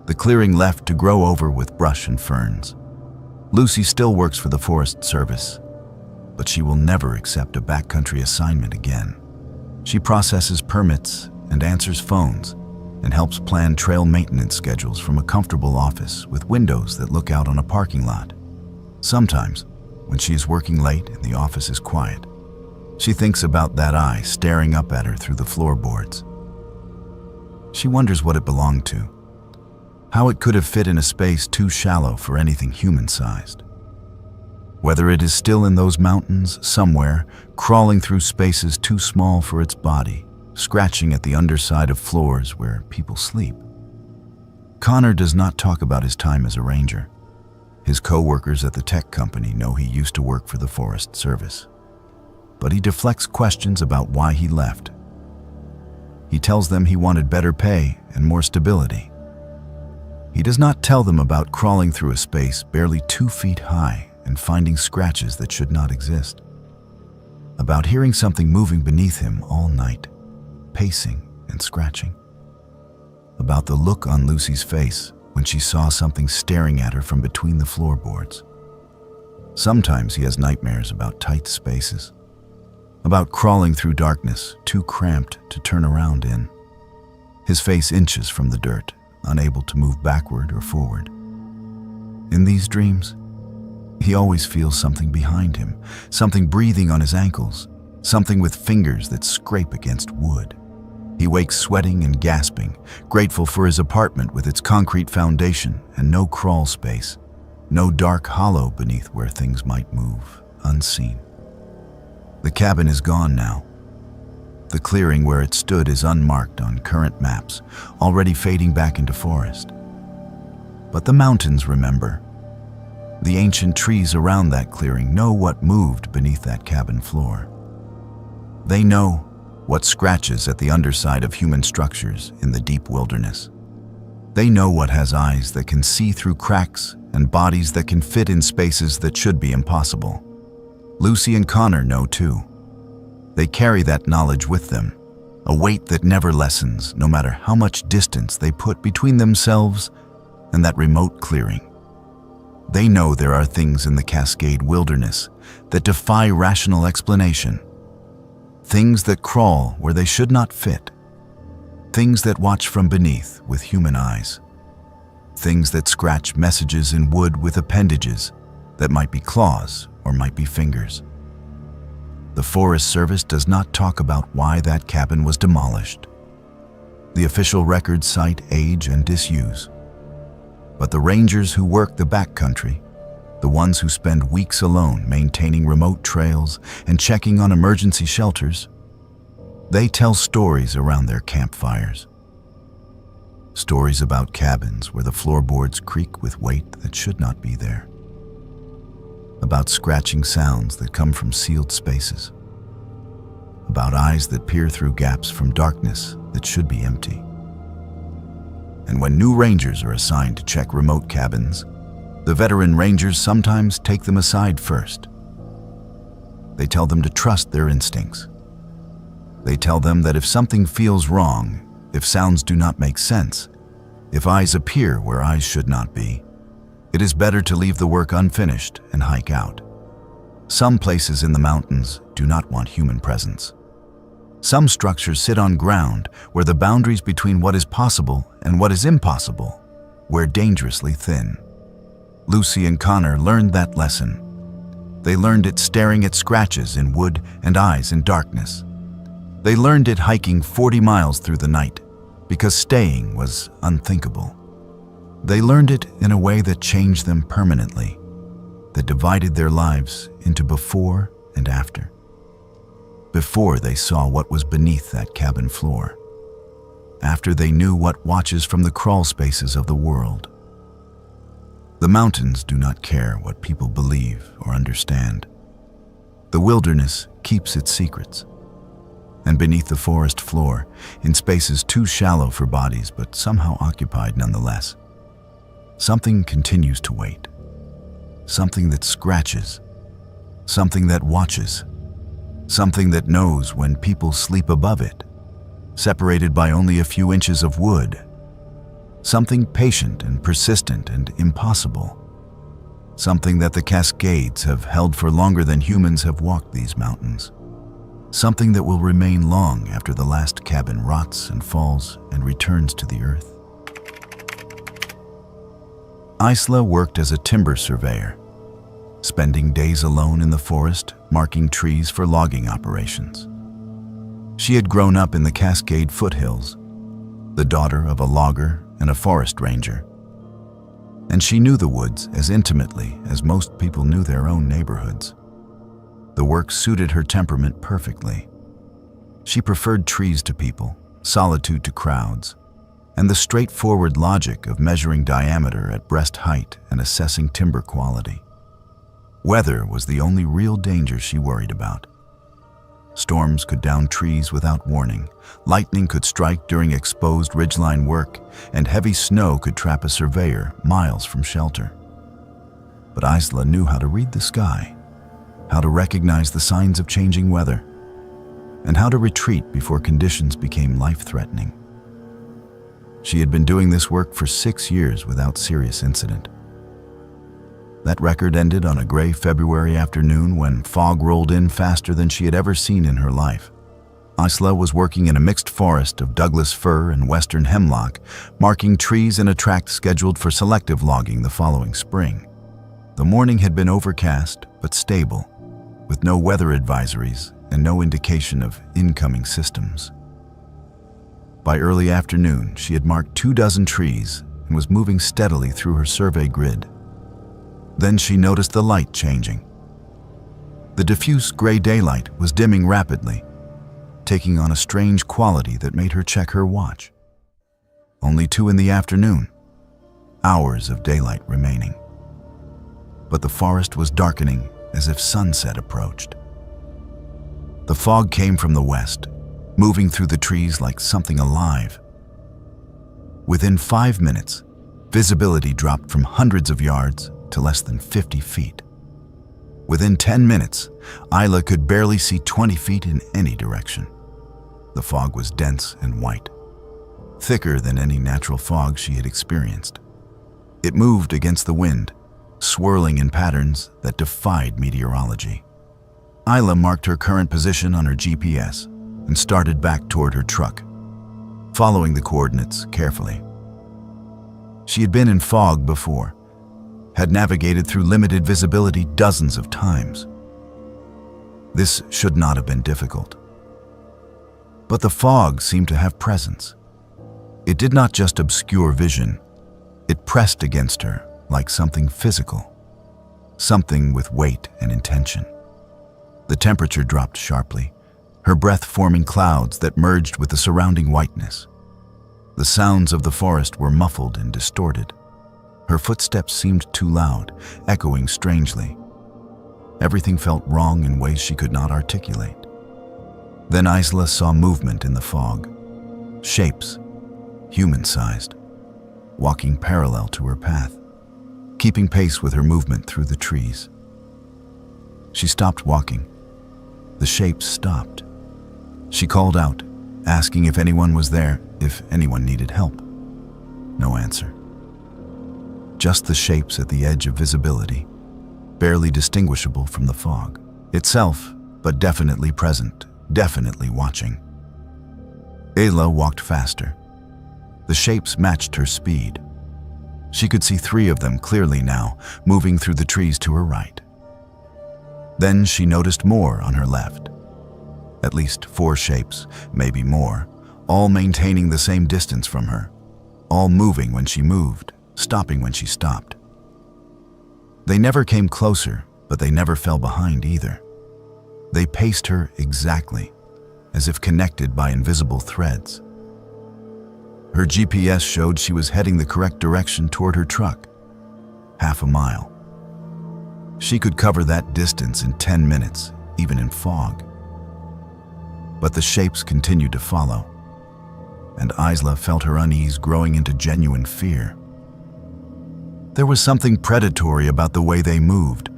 the clearing left to grow over with brush and ferns. Lucy still works for the Forest Service, but she will never accept a backcountry assignment again. She processes permits and answers phones and helps plan trail maintenance schedules from a comfortable office with windows that look out on a parking lot. Sometimes, when she is working late and the office is quiet, she thinks about that eye staring up at her through the floorboards. She wonders what it belonged to, how it could have fit in a space too shallow for anything human-sized. Whether it is still in those mountains somewhere, crawling through spaces too small for its body, scratching at the underside of floors where people sleep. Connor does not talk about his time as a ranger. His co-workers at the tech company know he used to work for the Forest Service, but he deflects questions about why he left. He tells them he wanted better pay and more stability. He does not tell them about crawling through a space barely 2 feet high and finding scratches that should not exist. About hearing something moving beneath him all night, pacing and scratching. About the look on Lucy's face when she saw something staring at her from between the floorboards. Sometimes he has nightmares about tight spaces, about crawling through darkness too cramped to turn around in. His face inches from the dirt, unable to move backward or forward. In these dreams, he always feels something behind him, something breathing on his ankles, something with fingers that scrape against wood. He wakes sweating and gasping, grateful for his apartment with its concrete foundation and no crawl space. no dark hollow beneath where things might move, unseen. The cabin is gone now. The clearing where it stood is unmarked on current maps, already fading back into forest. But the mountains remember. The ancient trees around that clearing know what moved beneath that cabin floor. They know what scratches at the underside of human structures in the deep wilderness. They know what has eyes that can see through cracks and bodies that can fit in spaces that should be impossible. Lucy and Connor know too. They carry that knowledge with them, a weight that never lessens no matter how much distance they put between themselves and that remote clearing. They know there are things in the Cascade wilderness that defy rational explanation. Things that crawl where they should not fit. Things that watch from beneath with human eyes. Things that scratch messages in wood with appendages that might be claws or might be fingers. The Forest Service does not talk about why that cabin was demolished. The official records cite age and disuse. But the rangers who work the backcountry, the ones who spend weeks alone maintaining remote trails and checking on emergency shelters, they tell stories around their campfires. Stories about cabins where the floorboards creak with weight that should not be there. About scratching sounds that come from sealed spaces. About eyes that peer through gaps from darkness that should be empty. And when new rangers are assigned to check remote cabins, the veteran rangers sometimes take them aside first. They tell them to trust their instincts. They tell them that if something feels wrong, if sounds do not make sense, if eyes appear where eyes should not be, it is better to leave the work unfinished and hike out. Some places in the mountains do not want human presence. Some structures sit on ground where the boundaries between what is possible and what is impossible wear dangerously thin. Lucy and Connor learned that lesson. They learned it staring at scratches in wood and eyes in darkness. They learned it hiking 40 miles through the night because staying was unthinkable. They learned it in a way that changed them permanently, that divided their lives into before and after. Before they saw what was beneath that cabin floor. After they knew what watches from the crawl spaces of the world. The mountains do not care what people believe or understand. The wilderness keeps its secrets. And beneath the forest floor, in spaces too shallow for bodies but somehow occupied nonetheless, something continues to wait. Something that scratches. Something that watches. Something that knows when people sleep above it, separated by only a few inches of wood. Something patient and persistent and impossible. Something that the Cascades have held for longer than humans have walked these mountains. Something that will remain long after the last cabin rots and falls and returns to the earth. Isla worked as a timber surveyor, spending days alone in the forest, marking trees for logging operations. She had grown up in the Cascade foothills, the daughter of a logger and a forest ranger. And she knew the woods as intimately as most people knew their own neighborhoods. The work suited her temperament perfectly. She preferred trees to people, solitude to crowds, and the straightforward logic of measuring diameter at breast height and assessing timber quality. Weather was the only real danger she worried about. Storms could down trees without warning, lightning could strike during exposed ridgeline work, and heavy snow could trap a surveyor miles from shelter. But Isla knew how to read the sky, how to recognize the signs of changing weather, and how to retreat before conditions became life-threatening. She had been doing this work for 6 years without serious incident. That record ended on a gray February afternoon when fog rolled in faster than she had ever seen in her life. Isla was working in a mixed forest of Douglas fir and western hemlock, marking trees in a tract scheduled for selective logging the following spring. The morning had been overcast but stable, with no weather advisories and no indication of incoming systems. By early afternoon, she had marked 24 trees and was moving steadily through her survey grid. Then she noticed the light changing. The diffuse gray daylight was dimming rapidly, taking on a strange quality that made her check her watch. Only 2 in the afternoon, hours of daylight remaining. But the forest was darkening as if sunset approached. The fog came from the west, moving through the trees like something alive. Within 5 minutes, visibility dropped from hundreds of yards to less than 50 feet. Within 10 minutes, Isla could barely see 20 feet in any direction. The fog was dense and white, thicker than any natural fog she had experienced. It moved against the wind, swirling in patterns that defied meteorology. Isla marked her current position on her GPS and started back toward her truck, following the coordinates carefully. She had been in fog before, had navigated through limited visibility dozens of times. This should not have been difficult. But the fog seemed to have presence. It did not just obscure vision, it pressed against her like something physical, something with weight and intention. The temperature dropped sharply, her breath forming clouds that merged with the surrounding whiteness. The sounds of the forest were muffled and distorted. Her footsteps seemed too loud, echoing strangely. Everything felt wrong in ways she could not articulate. Then Isla saw movement in the fog. Shapes, human-sized, walking parallel to her path, keeping pace with her movement through the trees. She stopped walking. The shapes stopped. She called out, asking if anyone was there, if anyone needed help. No answer. Just the shapes at the edge of visibility, barely distinguishable from the fog itself, but definitely present, definitely watching. Ayla walked faster. The shapes matched her speed. She could see 3 of them clearly now, moving through the trees to her right. Then she noticed more on her left. At least 4 shapes, maybe more, all maintaining the same distance from her, all moving when she moved, stopping when she stopped. They never came closer, but they never fell behind either. They paced her exactly, as if connected by invisible threads. Her GPS showed she was heading the correct direction toward her truck, half a mile. She could cover that distance in 10 minutes, even in fog. But the shapes continued to follow, and Isla felt her unease growing into genuine fear. There was something predatory about the way they moved,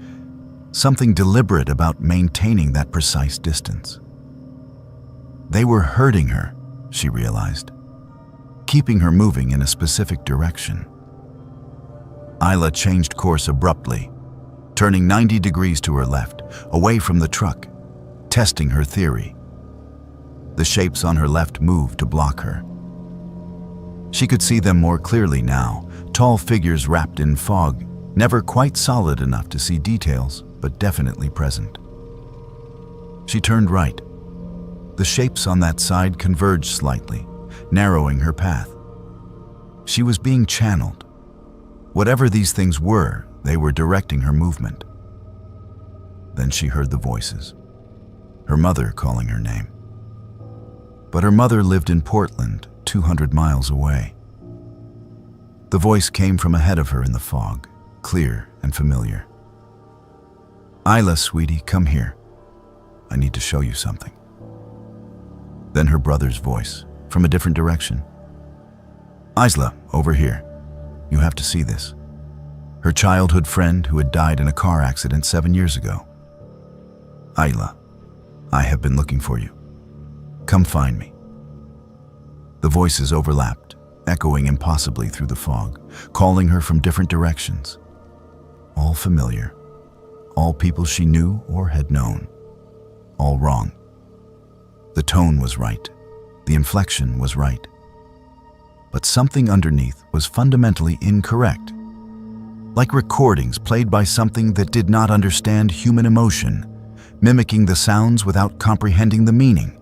something deliberate about maintaining that precise distance. They were hurting her, she realized, keeping her moving in a specific direction. Isla changed course abruptly, turning 90 degrees to her left, away from the truck, testing her theory. The shapes on her left moved to block her. She could see them more clearly now, tall figures wrapped in fog, never quite solid enough to see details, but definitely present. She turned right. The shapes on that side converged slightly, narrowing her path. She was being channeled. Whatever these things were, they were directing her movement. Then she heard the voices, her mother calling her name. But her mother lived in Portland, 200 miles away. The voice came from ahead of her in the fog, clear and familiar. Isla, sweetie, come here. I need to show you something. Then her brother's voice, from a different direction. Isla, over here. You have to see this. Her childhood friend who had died in a car accident 7 years ago. Isla, I have been looking for you. Come find me. The voices overlapped, echoing impossibly through the fog, calling her from different directions. All familiar, all people she knew or had known. All wrong. The tone was right, the inflection was right. But something underneath was fundamentally incorrect. Like recordings played by something that did not understand human emotion, mimicking the sounds without comprehending the meaning.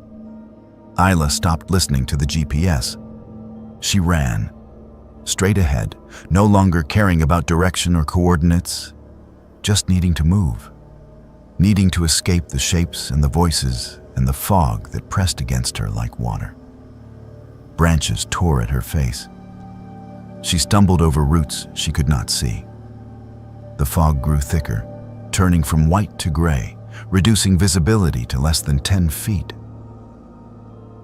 Isla stopped listening to the GPS. She ran, straight ahead, no longer caring about direction or coordinates. just needing to move, needing to escape the shapes and the voices and the fog that pressed against her like water. Branches tore at her face. She stumbled over roots she could not see. The fog grew thicker, turning from white to gray, reducing visibility to less than 10 feet.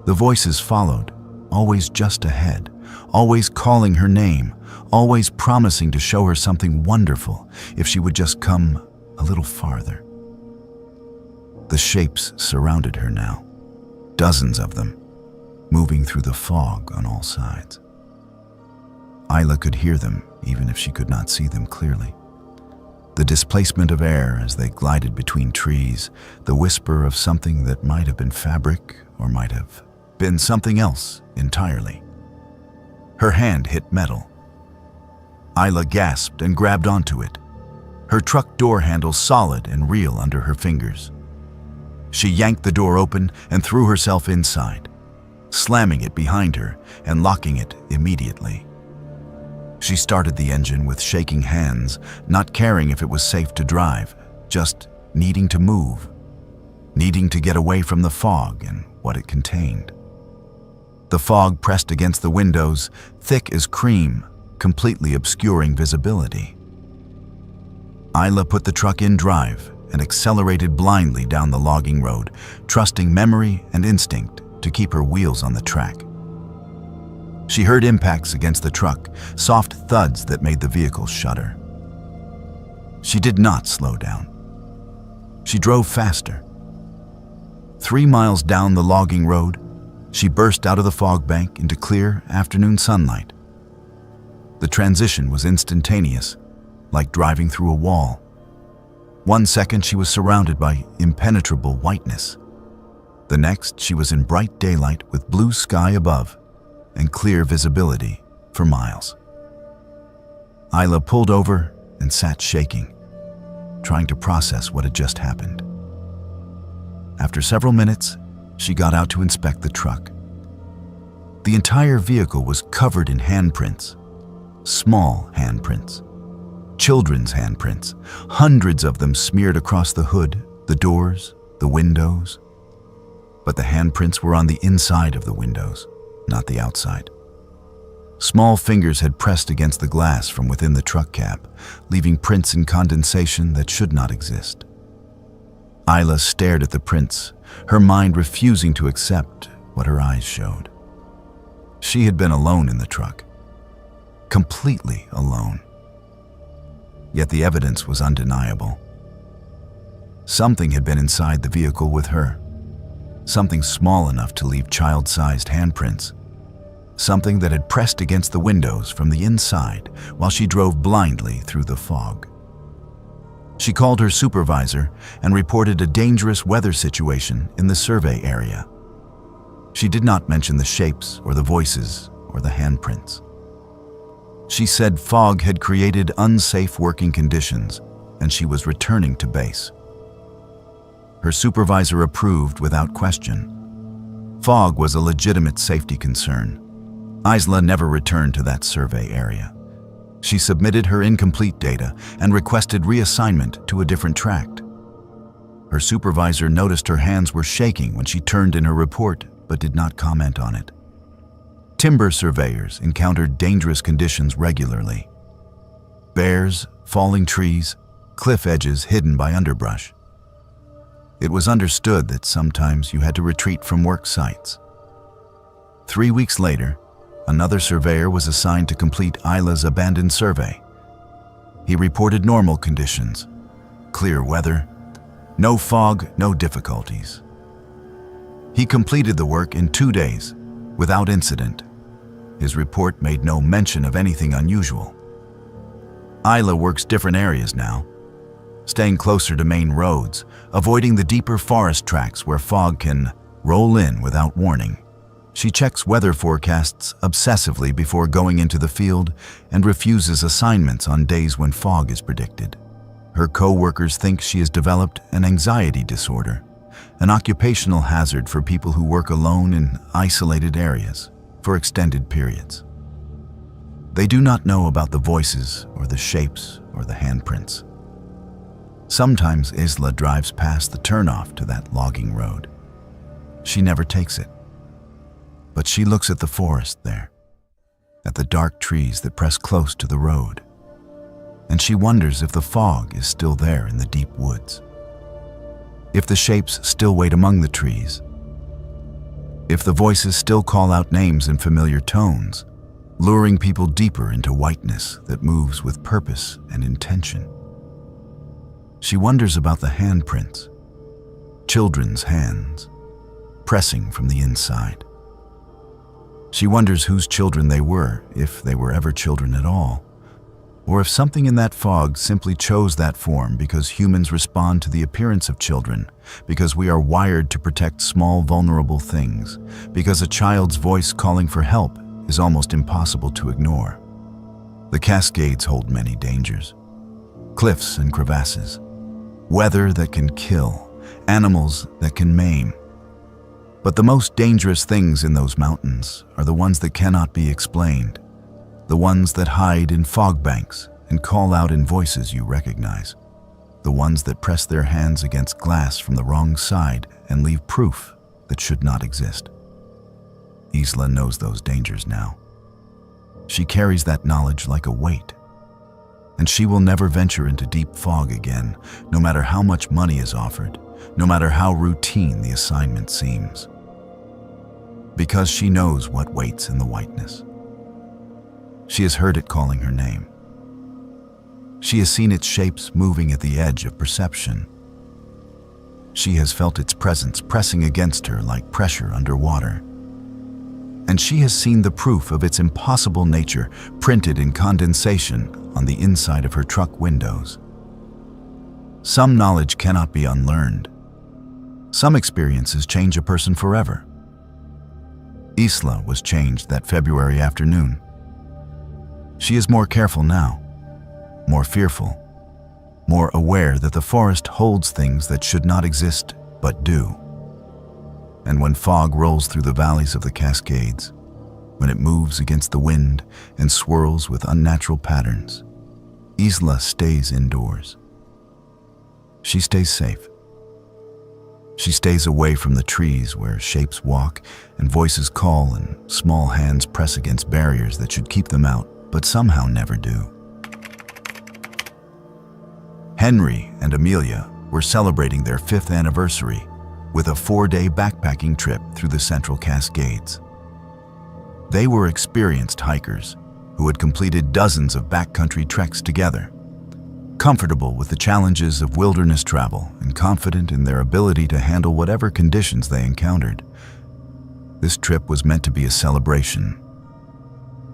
The voices followed, always just ahead, always calling her name, always promising to show her something wonderful if she would just come a little farther. The shapes surrounded her now, dozens of them, moving through the fog on all sides. Isla could hear them even if she could not see them clearly. The displacement of air as they glided between trees, the whisper of something that might have been fabric or might have been something else entirely. Her hand hit metal. Isla gasped and grabbed onto it, her truck door handle solid and real under her fingers. She yanked the door open and threw herself inside, slamming it behind her and locking it immediately. She started the engine with shaking hands, not caring if it was safe to drive, just needing to move, needing to get away from the fog and what it contained. The fog pressed against the windows, thick as cream, completely obscuring visibility. Isla put the truck in drive and accelerated blindly down the logging road, trusting memory and instinct to keep her wheels on the track. She heard impacts against the truck, soft thuds that made the vehicle shudder. She did not slow down. She drove faster. 3 miles down the logging road, she burst out of the fog bank into clear afternoon sunlight. The transition was instantaneous, like driving through a wall. 1 second she was surrounded by impenetrable whiteness. The next she was in bright daylight with blue sky above and clear visibility for miles. Isla pulled over and sat shaking, trying to process what had just happened. After several minutes, she got out to inspect the truck. The entire vehicle was covered in handprints, small handprints, children's handprints, hundreds of them smeared across the hood, the doors, the windows. But the handprints were on the inside of the windows, not the outside. Small fingers had pressed against the glass from within the truck cab, leaving prints in condensation that should not exist. Isla stared at the prints, her mind refusing to accept what her eyes showed. She had been alone in the truck, completely alone. Yet the evidence was undeniable. Something had been inside the vehicle with her, something small enough to leave child-sized handprints, something that had pressed against the windows from the inside while she drove blindly through the fog. She called her supervisor and reported a dangerous weather situation in the survey area. She did not mention the shapes or the voices or the handprints. She said fog had created unsafe working conditions and she was returning to base. Her supervisor approved without question. Fog was a legitimate safety concern. Isla never returned to that survey area. She submitted her incomplete data and requested reassignment to a different tract. Her supervisor noticed her hands were shaking when she turned in her report, but did not comment on it. Timber surveyors encountered dangerous conditions regularly. Bears, falling trees, cliff edges hidden by underbrush. It was understood that sometimes you had to retreat from work sites. 3 weeks later, another surveyor was assigned to complete Isla's abandoned survey. He reported normal conditions, clear weather, no fog, no difficulties. He completed the work in 2 days, without incident. His report made no mention of anything unusual. Isla works different areas now, staying closer to main roads, avoiding the deeper forest tracks where fog can roll in without warning. She checks weather forecasts obsessively before going into the field and refuses assignments on days when fog is predicted. Her co-workers think she has developed an anxiety disorder, an occupational hazard for people who work alone in isolated areas for extended periods. They do not know about the voices or the shapes or the handprints. Sometimes Isla drives past the turnoff to that logging road. She never takes it. But she looks at the forest there, at the dark trees that press close to the road, and she wonders if the fog is still there in the deep woods, if the shapes still wait among the trees, if the voices still call out names in familiar tones, luring people deeper into whiteness that moves with purpose and intention. She wonders about the handprints, children's hands, pressing from the inside. She wonders whose children they were, if they were ever children at all, or if something in that fog simply chose that form because humans respond to the appearance of children, because we are wired to protect small, vulnerable things, because a child's voice calling for help is almost impossible to ignore. The Cascades hold many dangers. Cliffs and crevasses, weather that can kill, animals that can maim. But the most dangerous things in those mountains are the ones that cannot be explained, the ones that hide in fog banks and call out in voices you recognize, the ones that press their hands against glass from the wrong side and leave proof that should not exist. Isla knows those dangers now. She carries that knowledge like a weight, and she will never venture into deep fog again, no matter how much money is offered, no matter how routine the assignment seems. Because she knows what waits in the whiteness. She has heard it calling her name. She has seen its shapes moving at the edge of perception. She has felt its presence pressing against her like pressure underwater. And she has seen the proof of its impossible nature printed in condensation on the inside of her truck windows. Some knowledge cannot be unlearned. Some experiences change a person forever. Isla was changed that February afternoon. She is more careful now, more fearful, more aware that the forest holds things that should not exist but do. And when fog rolls through the valleys of the Cascades, when it moves against the wind and swirls with unnatural patterns, Isla stays indoors. She stays safe. She stays away from the trees where shapes walk and voices call and small hands press against barriers that should keep them out, but somehow never do. Henry and Amelia were celebrating their 5th anniversary with a 4-day backpacking trip through the Central Cascades. They were experienced hikers who had completed dozens of backcountry treks together, comfortable with the challenges of wilderness travel and confident in their ability to handle whatever conditions they encountered. This trip was meant to be a celebration,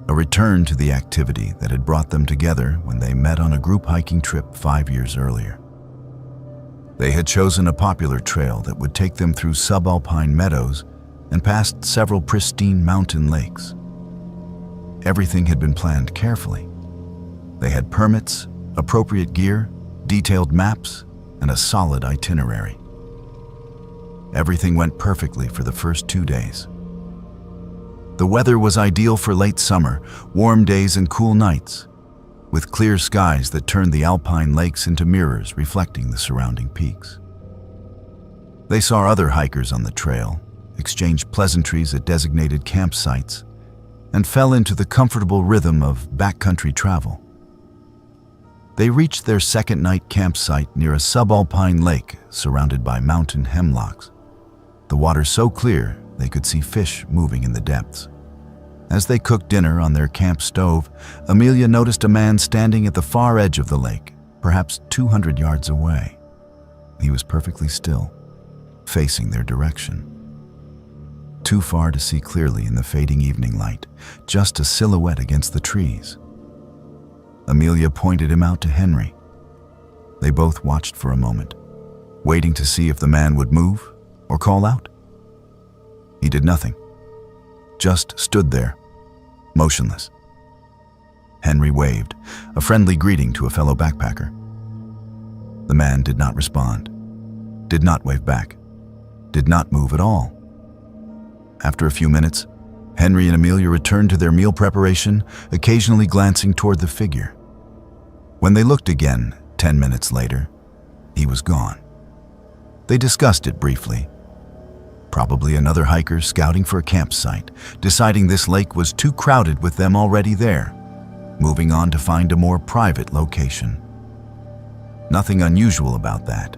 a return to the activity that had brought them together when they met on a group hiking trip 5 years earlier. They had chosen a popular trail that would take them through subalpine meadows and past several pristine mountain lakes. Everything had been planned carefully. They had permits, appropriate gear, detailed maps, and a solid itinerary. Everything went perfectly for the first 2 days. The weather was ideal for late summer, warm days and cool nights, with clear skies that turned the alpine lakes into mirrors reflecting the surrounding peaks. They saw other hikers on the trail, exchanged pleasantries at designated campsites, and fell into the comfortable rhythm of backcountry travel. They reached their second-night campsite near a subalpine lake surrounded by mountain hemlocks, the water so clear they could see fish moving in the depths. As they cooked dinner on their camp stove, Amelia noticed a man standing at the far edge of the lake, perhaps 200 yards away. He was perfectly still, facing their direction. Too far to see clearly in the fading evening light, just a silhouette against the trees. Amelia pointed him out to Henry. They both watched for a moment, waiting to see if the man would move or call out. He did nothing, just stood there, motionless. Henry waved, a friendly greeting to a fellow backpacker. The man did not respond, did not wave back, did not move at all. After a few minutes, Henry and Amelia returned to their meal preparation, occasionally glancing toward the figure. When they looked again, 10 minutes later, He was gone. They discussed it briefly. Probably another hiker scouting for a campsite, deciding this lake was too crowded with them already there, moving on to find a more private location. Nothing unusual about that.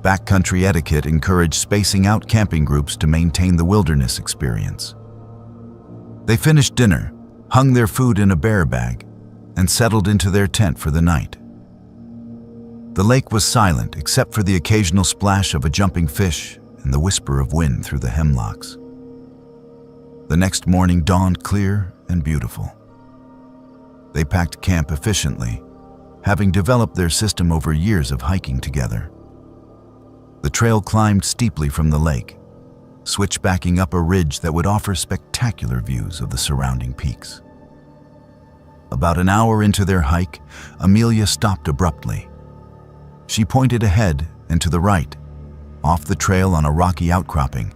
Backcountry etiquette encouraged spacing out camping groups to maintain the wilderness experience. They finished dinner, hung their food in a bear bag, and settled into their tent for the night. The lake was silent except for the occasional splash of a jumping fish and the whisper of wind through the hemlocks. The next morning dawned clear and beautiful. They packed camp efficiently, having developed their system over years of hiking together. The trail climbed steeply from the lake, switchbacking up a ridge that would offer spectacular views of the surrounding peaks. About an hour into their hike, Amelia stopped abruptly. She pointed ahead and to the right. Off the trail on a rocky outcropping,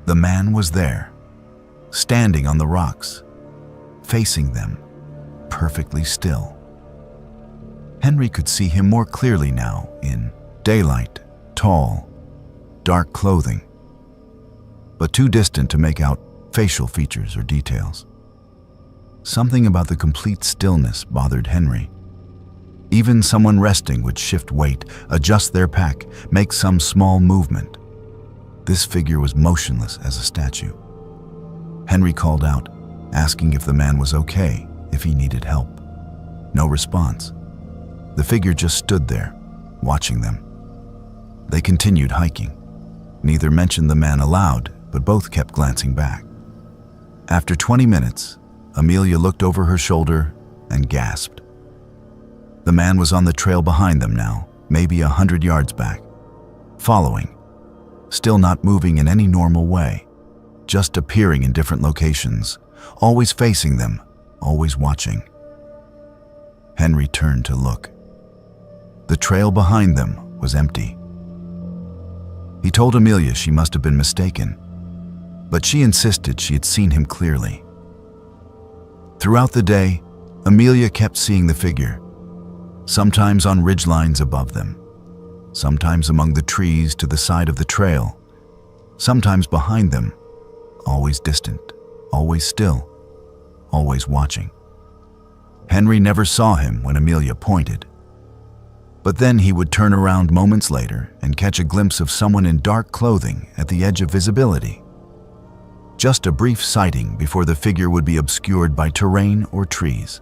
the man was there, standing on the rocks, facing them, perfectly still. Henry could see him more clearly now in daylight, tall, dark clothing, but too distant to make out facial features or details. Something about the complete stillness bothered Henry. Even someone resting would shift weight, adjust their pack, make some small movement. This figure was motionless as a statue. Henry called out, asking if the man was okay, if he needed help. No response. The figure just stood there, watching them. They continued hiking. Neither mentioned the man aloud, but both kept glancing back. After 20 minutes, Amelia looked over her shoulder and gasped. The man was on the trail behind them now, maybe 100 yards back, following, still not moving in any normal way, just appearing in different locations, always facing them, always watching. Henry turned to look. The trail behind them was empty. He told Amelia she must have been mistaken, but she insisted she had seen him clearly. Throughout the day, Amelia kept seeing the figure, sometimes on ridgelines above them, sometimes among the trees to the side of the trail, sometimes behind them, always distant, always still, always watching. Henry never saw him when Amelia pointed, but then he would turn around moments later and catch a glimpse of someone in dark clothing at the edge of visibility. Just a brief sighting before the figure would be obscured by terrain or trees.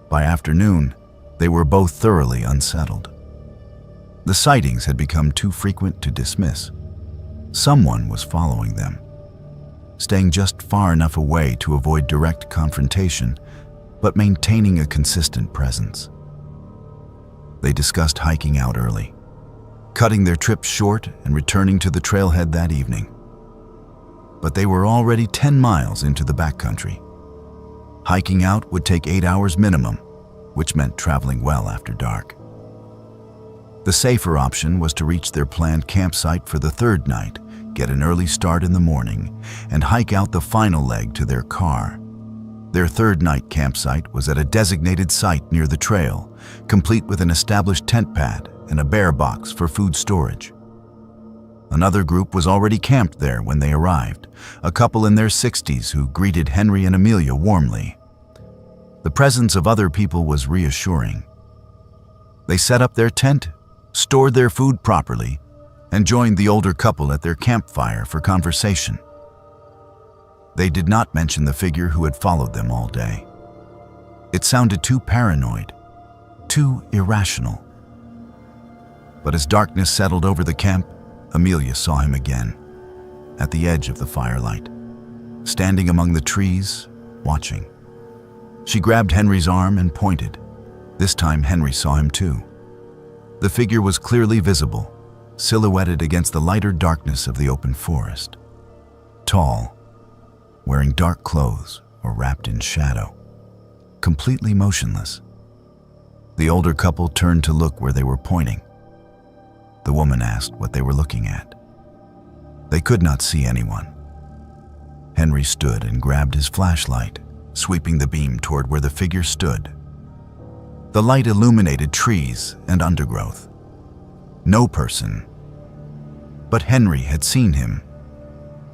By afternoon, they were both thoroughly unsettled. The sightings had become too frequent to dismiss. Someone was following them, staying just far enough away to avoid direct confrontation, but maintaining a consistent presence. They discussed hiking out early, cutting their trip short and returning to the trailhead that evening. But they were already 10 miles into the backcountry. Hiking out would take 8 hours minimum, which meant traveling well after dark. The safer option was to reach their planned campsite for the third night, get an early start in the morning, and hike out the final leg to their car. Their third night campsite was at a designated site near the trail, complete with an established tent pad and a bear box for food storage. Another group was already camped there when they arrived, a couple in their 60s who greeted Henry and Amelia warmly. The presence of other people was reassuring. They set up their tent, stored their food properly, and joined the older couple at their campfire for conversation. They did not mention the figure who had followed them all day. It sounded too paranoid, too irrational. But as darkness settled over the camp, Amelia saw him again, at the edge of the firelight, standing among the trees, watching. She grabbed Henry's arm and pointed. This time Henry saw him too. The figure was clearly visible, silhouetted against the lighter darkness of the open forest. Tall, wearing dark clothes or wrapped in shadow, completely motionless. The older couple turned to look where they were pointing. The woman asked what they were looking at. They could not see anyone. Henry stood and grabbed his flashlight, sweeping the beam toward where the figure stood. The light illuminated trees and undergrowth, No person. But Henry had seen him.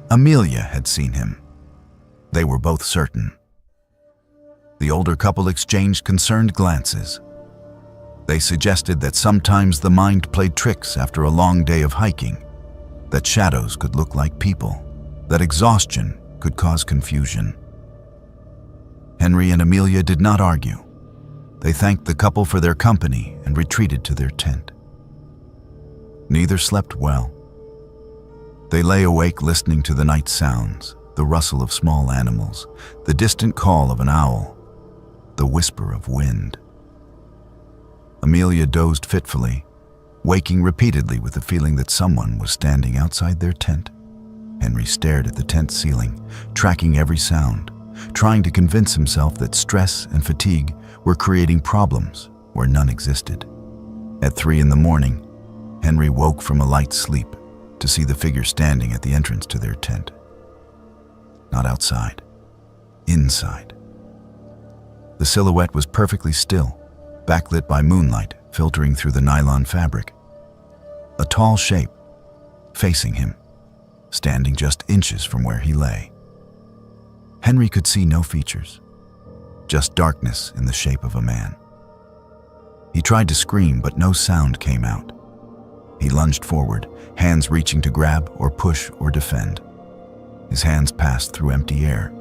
Amelia had seen him. They were both certain. The older couple exchanged concerned glances. They suggested that sometimes the mind played tricks after a long day of hiking, that shadows could look like people, that exhaustion could cause confusion. Henry and Amelia did not argue. They thanked the couple for their company and retreated to their tent. Neither slept well. They lay awake listening to the night sounds, the rustle of small animals, the distant call of an owl, the whisper of wind. Amelia dozed fitfully, waking repeatedly with the feeling that someone was standing outside their tent. Henry stared at the tent ceiling, tracking every sound, trying to convince himself that stress and fatigue were creating problems where none existed. At 3 a.m, Henry woke from a light sleep to see the figure standing at the entrance to their tent. Not outside, inside. The silhouette was perfectly still, backlit by moonlight filtering through the nylon fabric. A tall shape, facing him, standing just inches from where he lay. Henry could see no features, just darkness in the shape of a man. He tried to scream, but no sound came out. He lunged forward, hands reaching to grab or push or defend. His hands passed through empty air.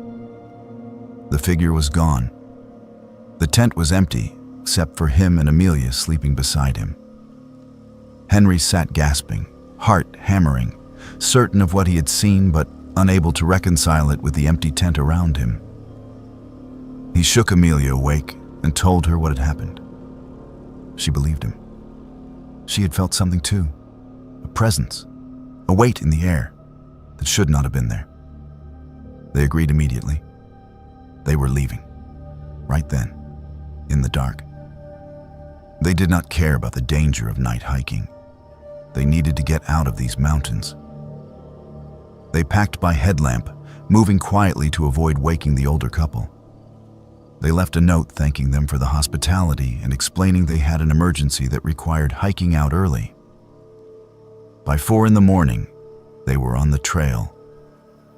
The figure was gone. The tent was empty, except for him and Amelia sleeping beside him. Henry sat gasping, heart hammering, certain of what he had seen but unable to reconcile it with the empty tent around him. He shook Amelia awake and told her what had happened. She believed him. She had felt something too, a presence, a weight in the air that should not have been there. They agreed immediately. They were leaving, right then, in the dark. They did not care about the danger of night hiking. They needed to get out of these mountains. They packed by headlamp, moving quietly to avoid waking the older couple. They left a note thanking them for the hospitality and explaining they had an emergency that required hiking out early. By 4 a.m, they were on the trail,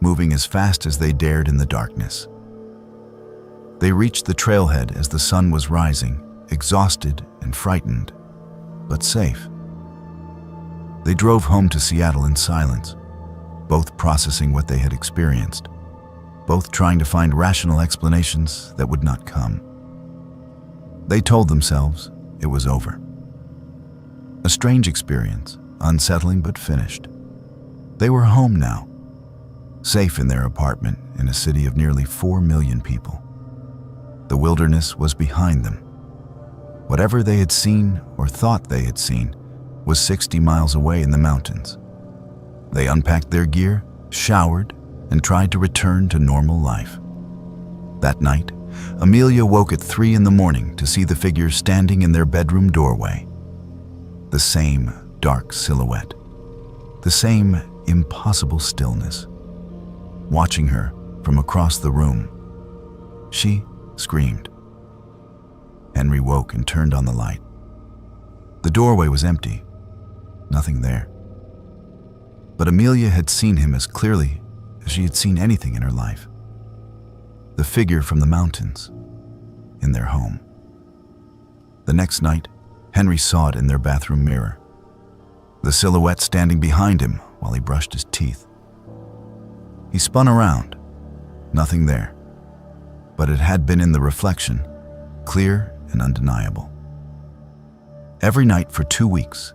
moving as fast as they dared in the darkness. They reached the trailhead as the sun was rising, exhausted and frightened, but safe. They drove home to Seattle in silence, both processing what they had experienced, both trying to find rational explanations that would not come. They told themselves it was over. A strange experience, unsettling but finished. They were home now, safe in their apartment in a city of nearly 4 million people. The wilderness was behind them. Whatever they had seen or thought they had seen was 60 miles away in the mountains. They unpacked their gear, showered, and tried to return to normal life. That night, Amelia woke at 3 a.m. to see the figure standing in their bedroom doorway. The same dark silhouette, the same impossible stillness. Watching her from across the room, she screamed. Henry woke and turned on the light. The doorway was empty, nothing there. But Amelia had seen him as clearly as she had seen anything in her life. The figure from the mountains, in their home. The next night, Henry saw it in their bathroom mirror. The silhouette standing behind him while he brushed his teeth. He spun around, nothing there. But it had been in the reflection, clear and undeniable. Every night for 2 weeks,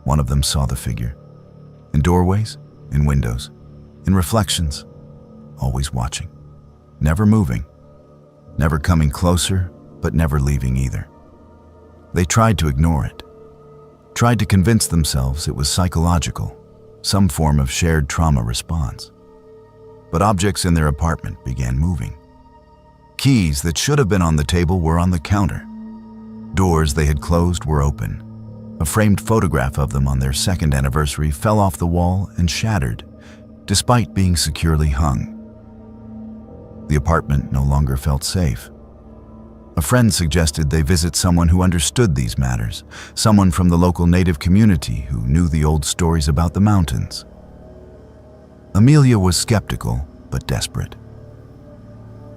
one of them saw the figure. In doorways, in windows, in reflections, always watching, never moving, never coming closer, but never leaving either. They tried to ignore it, tried to convince themselves it was psychological, some form of shared trauma response. But objects in their apartment began moving. Keys that should have been on the table were on the counter. Doors they had closed were open. A framed photograph of them on their 2nd anniversary fell off the wall and shattered, despite being securely hung. The apartment no longer felt safe. A friend suggested they visit someone who understood these matters, someone from the local native community who knew the old stories about the mountains. Amelia was skeptical, but desperate.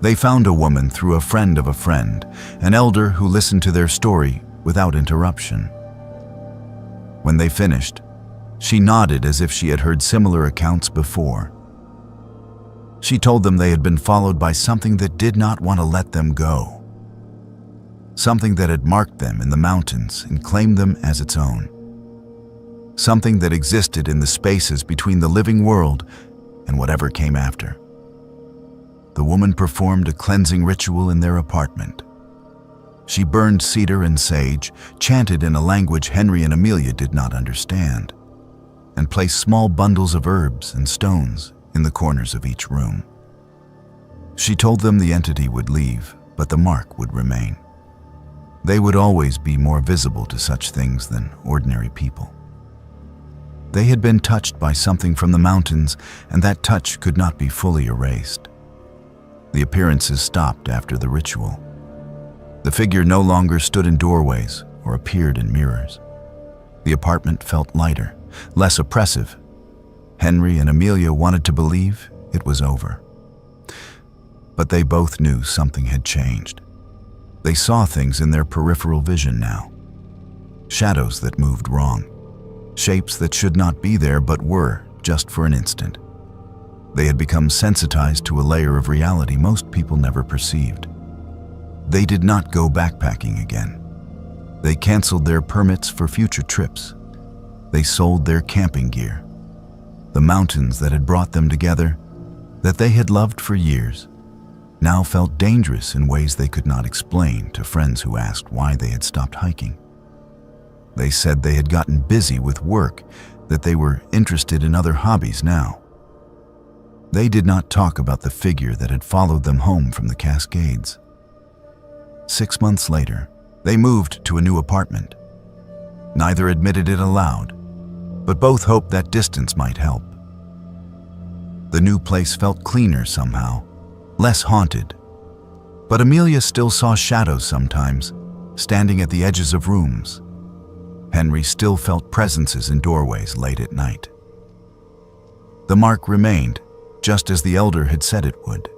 They found a woman through a friend of a friend, an elder who listened to their story without interruption. When they finished, she nodded as if she had heard similar accounts before. She told them they had been followed by something that did not want to let them go. Something that had marked them in the mountains and claimed them as its own. Something that existed in the spaces between the living world and whatever came after. The woman performed a cleansing ritual in their apartment. She burned cedar and sage, chanted in a language Henry and Amelia did not understand, and placed small bundles of herbs and stones in the corners of each room. She told them the entity would leave, but the mark would remain. They would always be more visible to such things than ordinary people. They had been touched by something from the mountains, and that touch could not be fully erased. The appearances stopped after the ritual. The figure no longer stood in doorways or appeared in mirrors. The apartment felt lighter, less oppressive. Henry and Amelia wanted to believe it was over. But they both knew something had changed. They saw things in their peripheral vision now. Shadows that moved wrong. Shapes that should not be there but were, just for an instant. They had become sensitized to a layer of reality most people never perceived. They did not go backpacking again. They canceled their permits for future trips. They sold their camping gear. The mountains that had brought them together, that they had loved for years, now felt dangerous in ways they could not explain to friends who asked why they had stopped hiking. They said they had gotten busy with work, that they were interested in other hobbies now. They did not talk about the figure that had followed them home from the Cascades. 6 months later, they moved to a new apartment. Neither admitted it aloud, but both hoped that distance might help. The new place felt cleaner somehow, less haunted. But Amelia still saw shadows sometimes, standing at the edges of rooms. Henry still felt presences in doorways late at night. The mark remained, just as the elder had said it would.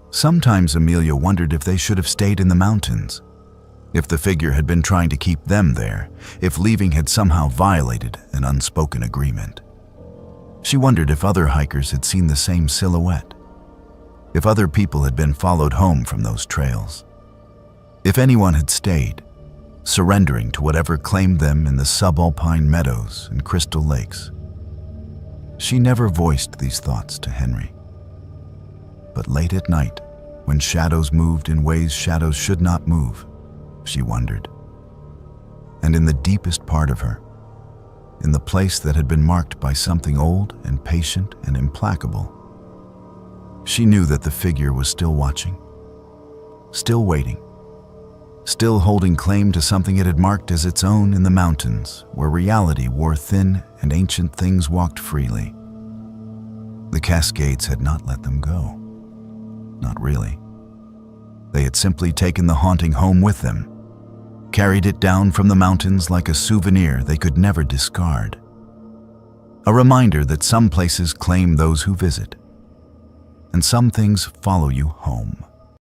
Sometimes Amelia wondered if they should have stayed in the mountains, if the figure had been trying to keep them there, if leaving had somehow violated an unspoken agreement. She wondered if other hikers had seen the same silhouette, if other people had been followed home from those trails, if anyone had stayed, surrendering to whatever claimed them in the subalpine meadows and crystal lakes. She never voiced these thoughts to Henry. But late at night, when shadows moved in ways shadows should not move, she wondered. And in the deepest part of her, in the place that had been marked by something old and patient and implacable, she knew that the figure was still watching, still waiting, still holding claim to something it had marked as its own in the mountains, where reality wore thin and ancient things walked freely. The Cascades had not let them go. Not really. They had simply taken the haunting home with them, carried it down from the mountains like a souvenir they could never discard. A reminder that some places claim those who visit, and some things follow you home.